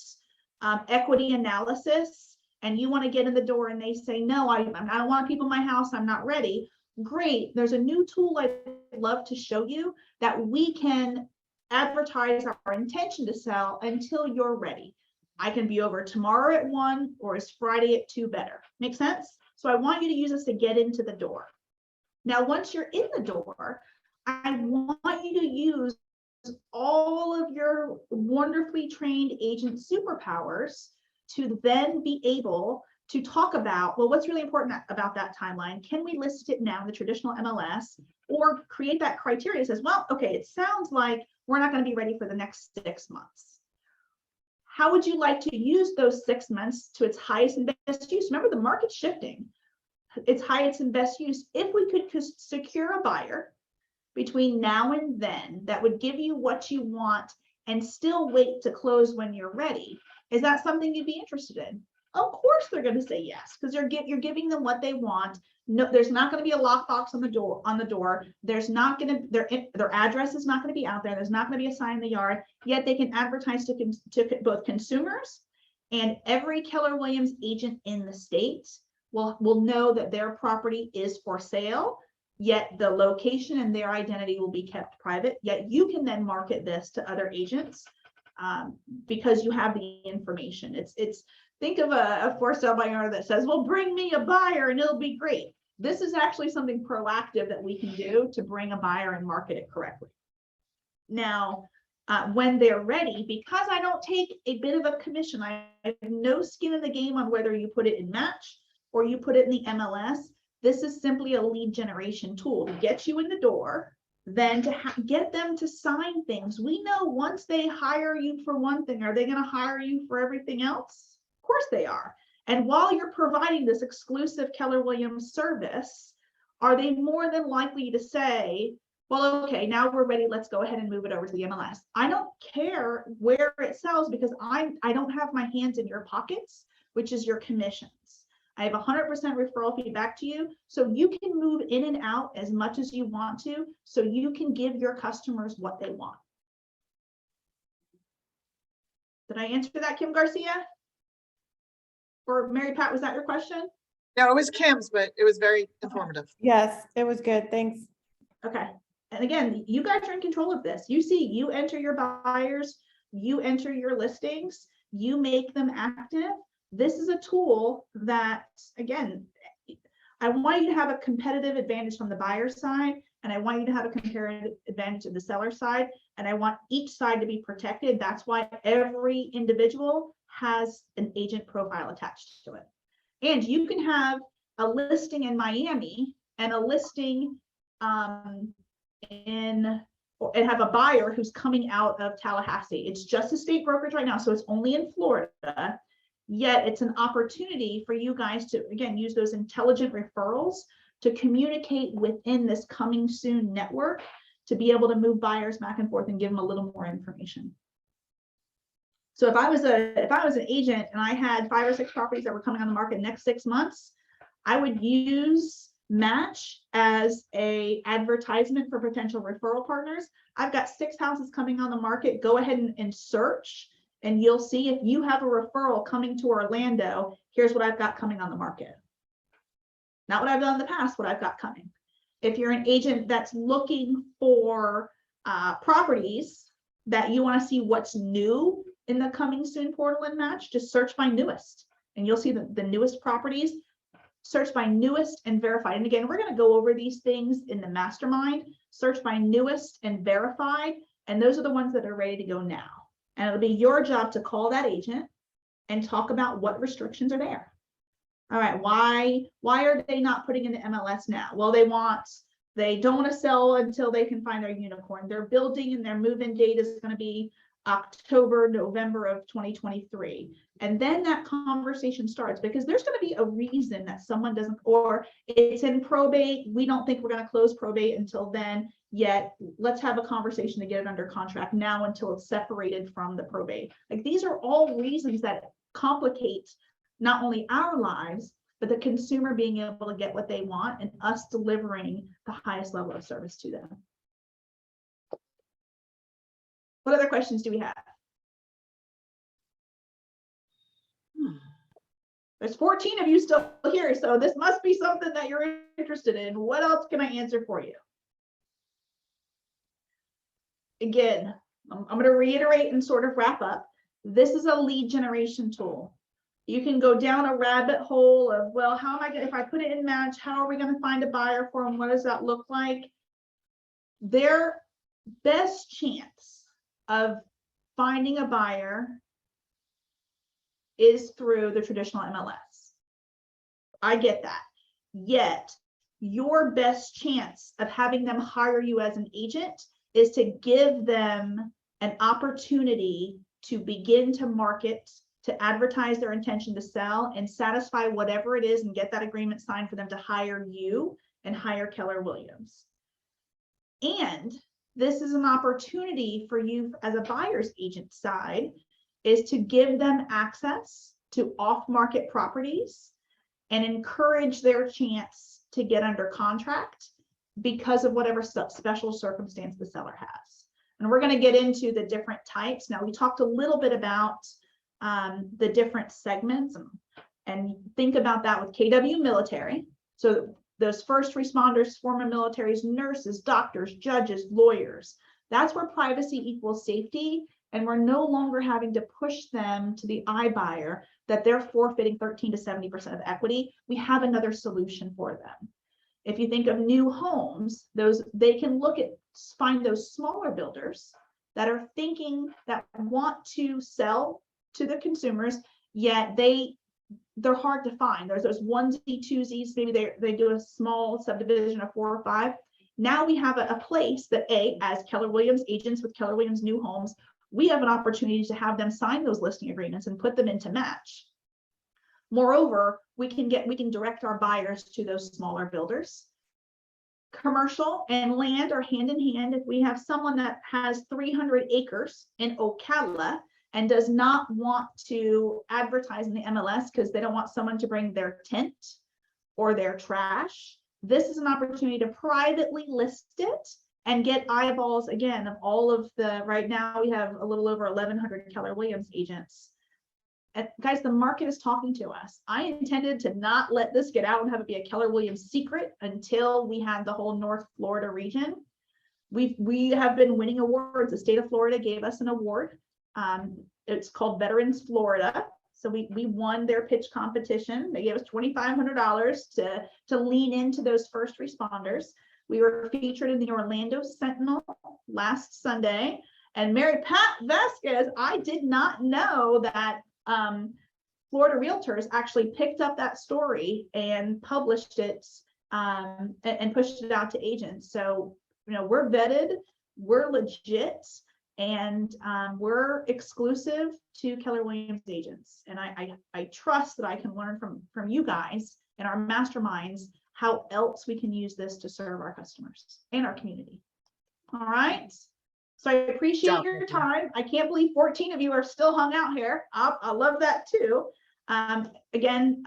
equity analysis, and you want to get in the door and they say, no, I don't want people in my house, I'm not ready. Great, there's a new tool I'd love to show you that we can advertise our intention to sell until you're ready. I can be over tomorrow at 1, or is Friday at 2 better? Make sense? So I want you to use this to get into the door. Now, once you're in the door, I want you to use all of your wonderfully trained agent superpowers to then be able to talk about, well, what's really important about that timeline? Can we list it now in the traditional MLS, or create that criteria that says, well, okay, it sounds like we're not going to be ready for the next 6 months. How would you like to use those 6 months to its highest and best use? Remember, the market's shifting. Its highest and best use. If we could secure a buyer between now and then that would give you what you want and still wait to close when you're ready, is that something you'd be interested in? Of course they're going to say yes, because you're giving them what they want. No, there's not going to be a lockbox on the door. There's not going to, their address is not going to be out there. There's not going to be a sign in the yard. Yet they can advertise to both consumers, and every Keller Williams agent in the state will know that their property is for sale. Yet the location and their identity will be kept private. Yet you can then market this to other agents because you have the information. It's think of a for sale by owner that says, well, bring me a buyer and it'll be great. This is actually something proactive that we can do to bring a buyer and market it correctly. Now, when they're ready, because I don't take a bit of a commission, I have no skin in the game on whether you put it in Match or you put it in the MLS. This is simply a lead generation tool to get you in the door, then to get them to sign things. We know once they hire you for one thing, are they going to hire you for everything else? Of course they are. And while you're providing this exclusive Keller Williams service, are they more than likely to say, well, okay, now we're ready, let's go ahead and move it over to the MLS. I don't care where it sells because I don't have my hands in your pockets, which is your commissions. I have 100% referral fee back to you, so you can move in and out as much as you want to, so you can give your customers what they want. Did I answer that, Kim Garcia? Or Mary Pat, was that your question? No, it was Kim's, but it was very informative. Yes, it was good. Thanks. Okay. And again, you guys are in control of this. You see, you enter your buyers, you enter your listings, you make them active. This is a tool that, again, I want you to have a competitive advantage from the buyer side, and I want you to have a comparative advantage of the seller side, and I want each side to be protected. That's why every individual has an agent profile attached to it. And you can have a listing in Miami and a listing and have a buyer who's coming out of Tallahassee. It's just a state brokerage right now, so it's only in Florida. Yet it's an opportunity for you guys to, again, use those intelligent referrals to communicate within this coming soon network to be able to move buyers back and forth and give them a little more information. So if I was an agent and I had 5 or 6 properties that were coming on the market next 6 months, I would use Match as a advertisement for potential referral partners. I've got 6 houses coming on the market. Go ahead and search, and you'll see if you have a referral coming to Orlando, here's what I've got coming on the market. Not what I've done in the past, what I've got coming. If you're an agent that's looking for properties that you want to see what's new in the coming soon portal and Match, just search by newest, and you'll see the newest properties. Search by newest and verified. And again, we're going to go over these things in the mastermind. Search by newest and verified, and those are the ones that are ready to go now. And it'll be your job to call that agent and talk about what restrictions are there. All right, why are they not putting in the MLS now? Well, they don't want to sell until they can find their unicorn. Their building and their move-in date is going to be October, November of 2023. And then that conversation starts, because there's going to be a reason that someone doesn't, or it's in probate. We don't think we're going to close probate until then, yet let's have a conversation to get it under contract now until it's separated from the probate. Like, these are all reasons that complicate not only our lives, but the consumer being able to get what they want and us delivering the highest level of service to them. What other questions do we have? There's 14 of you still here, so this must be something that you're interested in. What else can I answer for you? Again, I'm going to reiterate and sort of wrap up. This is a lead generation tool. You can go down a rabbit hole of, well, how am I going to, if I put it in Match, how are we going to find a buyer for them? What does that look like? Their best chance of finding a buyer is through the traditional MLS. I get that. Yet your best chance of having them hire you as an agent is to give them an opportunity to begin to market, to advertise their intention to sell and satisfy whatever it is and get that agreement signed for them to hire you and hire Keller Williams. And this is an opportunity for you as a buyer's agent side, is to give them access to off-market properties and encourage their chance to get under contract because of whatever special circumstance the seller has. And we're going to get into the different types. Now, we talked a little bit about the different segments, and think about that with KW military. So those first responders, former militaries, nurses, doctors, judges, lawyers, that's where privacy equals safety. And we're no longer having to push them to the iBuyer that they're forfeiting 13 to 70% of equity. We have another solution for them. If you think of new homes, they can find those smaller builders that are thinking, that want to sell to the consumers, yet they they're hard to find. There's those onesie twosies, maybe they do a small subdivision of 4 or 5. Now we have a place that as Keller Williams agents with Keller Williams New Homes, we have an opportunity to have them sign those listing agreements and put them into Match. Moreover, we can direct our buyers to those smaller builders. Commercial and land are hand in hand. If we have someone that has 300 acres in Ocala and does not want to advertise in the MLS because they don't want someone to bring their tent or their trash, this is an opportunity to privately list it and get eyeballs again of all of the, right now we have a little over 1,100 Keller Williams agents. And guys, the market is talking to us. I intended to not let this get out and have it be a Keller Williams secret until we had the whole North Florida region. We have been winning awards. The state of Florida gave us an award. It's called Veterans Florida. So we won their pitch competition. They gave us $2,500 to lean into those first responders. We were featured in the Orlando Sentinel last Sunday. And Mary Pat Vasquez, I did not know that Florida Realtors actually picked up that story and published it and pushed it out to agents. So, you know, we're vetted, we're legit, and we're exclusive to Keller Williams agents. And I trust that I can learn from you guys and our masterminds how else we can use this to serve our customers and our community. All right. So I appreciate your time. I can't believe 14 of you are still hung out here. I love that too. Again,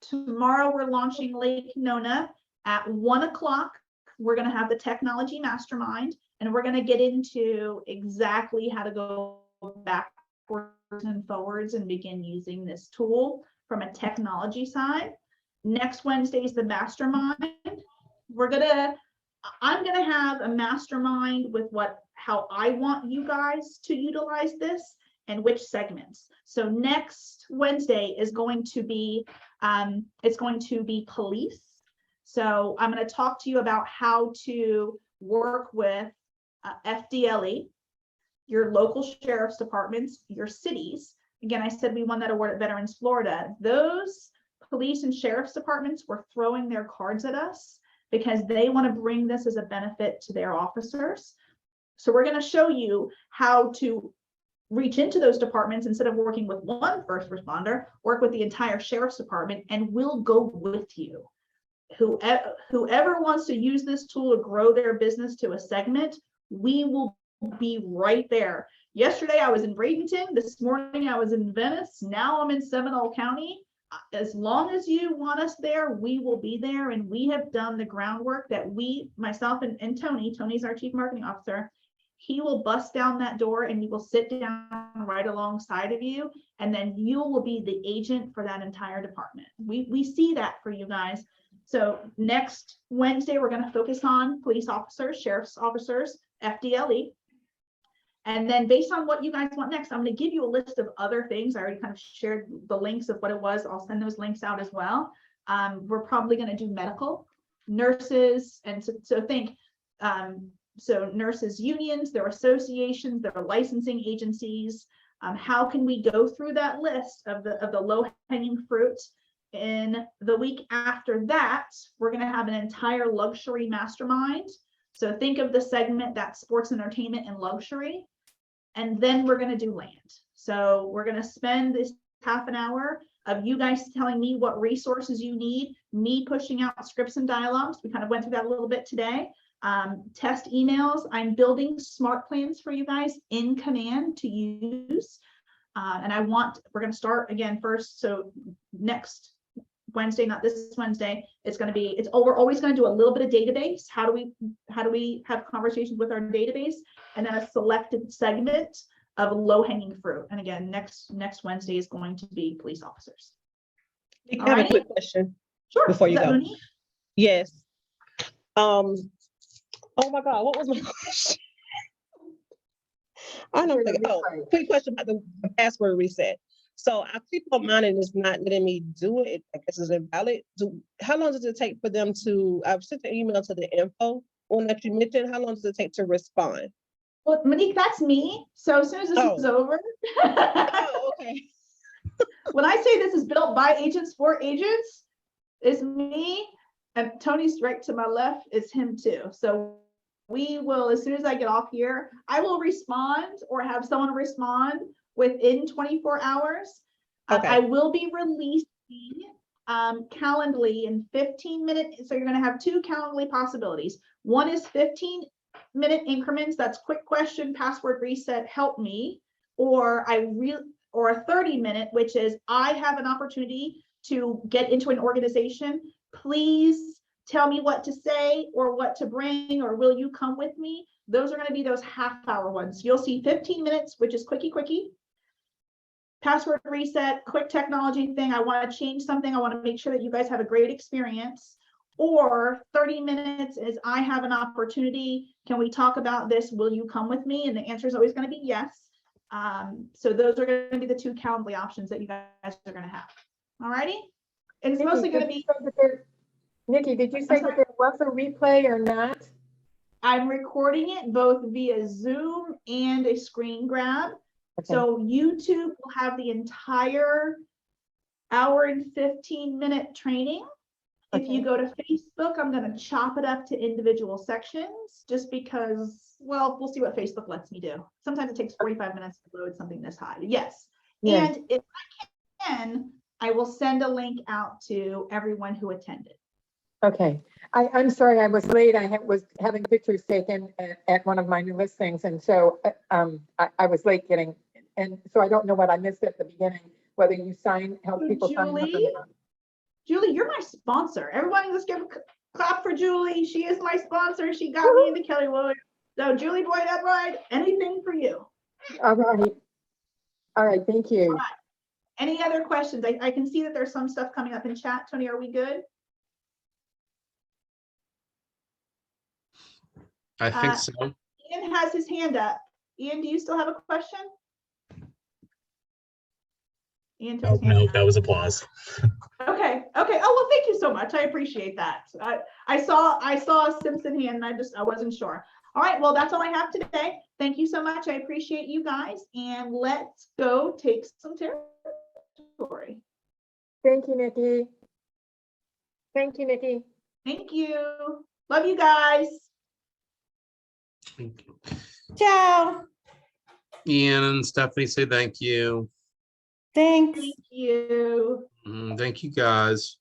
tomorrow we're launching Lake Nona at 1 o'clock. We're going to have the technology mastermind, and we're going to get into exactly how to go backwards and forwards and begin using this tool from a technology side. Next Wednesday is the mastermind. I'm going to have a mastermind with how I want you guys to utilize this and which segments. So next Wednesday is going to be, it's going to be police. So I'm going to talk to you about how to work with FDLE, your local sheriff's departments, your cities. Again, I said we won that award at Veterans Florida. Those police and sheriff's departments were throwing their cards at us because they want to bring this as a benefit to their officers. So we're going to show you how to reach into those departments instead of working with one first responder, work with the entire sheriff's department, and we'll go with you. Whoever wants to use this tool to grow their business to a segment, we will be right there. Yesterday I was in Bradenton, this morning I was in Venice, now I'm in Seminole County. As long as you want us there, we will be there, and we have done the groundwork that myself and Tony's our chief marketing officer. He will bust down that door and we will sit down right alongside of you, and then you will be the agent for that entire department. We see that for you guys. So next Wednesday, we're going to focus on police officers, sheriff's officers, FDLE. And then based on what you guys want next, I'm going to give you a list of other things. I already kind of shared the links of what it was. I'll send those links out as well. We're probably going to do medical, nurses, and so think, so nurses unions, their associations, their licensing agencies. How can we go through that list of the low-hanging fruit? In the week after that, we're going to have an entire luxury mastermind. So think of the segment that's sports, entertainment, and luxury. And then we're going to do land. So we're going to spend this half an hour of you guys telling me what resources you need, me pushing out scripts and dialogues. We kind of went through that a little bit today. Test emails. I'm building smart plans for you guys in command to use. And we're going to start again first. So next Wednesday, not this Wednesday, we're always going to do a little bit of database. How do we have conversations with our database, and then a selected segment of low-hanging fruit. And again, next Wednesday is going to be police officers. I have a quick question. Sure. Before you go. Mooney? Yes. Oh my God, what was my question? I know. Quick question about the password reset. So I click on mine and it's not letting me do it. I guess it's invalid. How long does it take for them to? I've sent an email to the info one that you mentioned. How long does it take to respond? Well, Monique, that's me. So as soon as this is over. Oh, okay. When I say this is built by agents for agents, it's me, and Tony's right to my left is him too. So we will, as soon as I get off here, I will respond or have someone respond within 24 hours. Okay. I will be releasing Calendly in 15 minutes. So you're going to have two Calendly possibilities. One is 15-minute increments. That's quick question, password reset, help me. Or a 30-minute, which is I have an opportunity to get into an organization. Please tell me what to say or what to bring, or will you come with me? Those are going to be those half-hour ones. You'll see 15 minutes, which is quickie. Password reset, quick technology thing. I want to change something. I want to make sure that you guys have a great experience. Or 30 minutes is I have an opportunity. Can we talk about this? Will you come with me? And the answer is always going to be yes. So those are going to be the two Calendly options that you guys are going to have. All righty. And it's mostly going to be. Nikki, did you say that there was a replay or not? I'm recording it both via Zoom and a screen grab. Okay. So YouTube will have the entire hour and 15-minute training. If you go to Facebook, I'm going to chop it up to individual sections just because, well, we'll see what Facebook lets me do. Sometimes it takes 45 minutes to load something this high. Yes. Yeah. And if I can, I will send a link out to everyone who attended. Okay. I'm sorry, I was late. I was having pictures taken at one of my new listings. And so I was late getting, and so I don't know what I missed at the beginning, whether you help people sign up or Julie? not. Julie, you're my sponsor. Everybody just give a clap for Julie. She is my sponsor. She got me into Kelly Williams. So Julie Boyd Upright, anything for you. All right. All right, thank you. All right. Any other questions? I can see that there's some stuff coming up in chat. Tony, are we good? I think so. Ian has his hand up. Ian, do you still have a question? Ian took his hand No, down. that was applause. Okay. Oh, well, thank you so much. I appreciate that. I saw a Simpson hand and I wasn't sure. All right. Well, that's all I have today. Thank you so much. I appreciate you guys, and let's go take some territory. Thank you, Nikki. Thank you, Nikki. Thank you. Love you guys. Thank you. Ciao. Ian and Stephanie say thank you. Thanks. Thank you. Thank you, guys.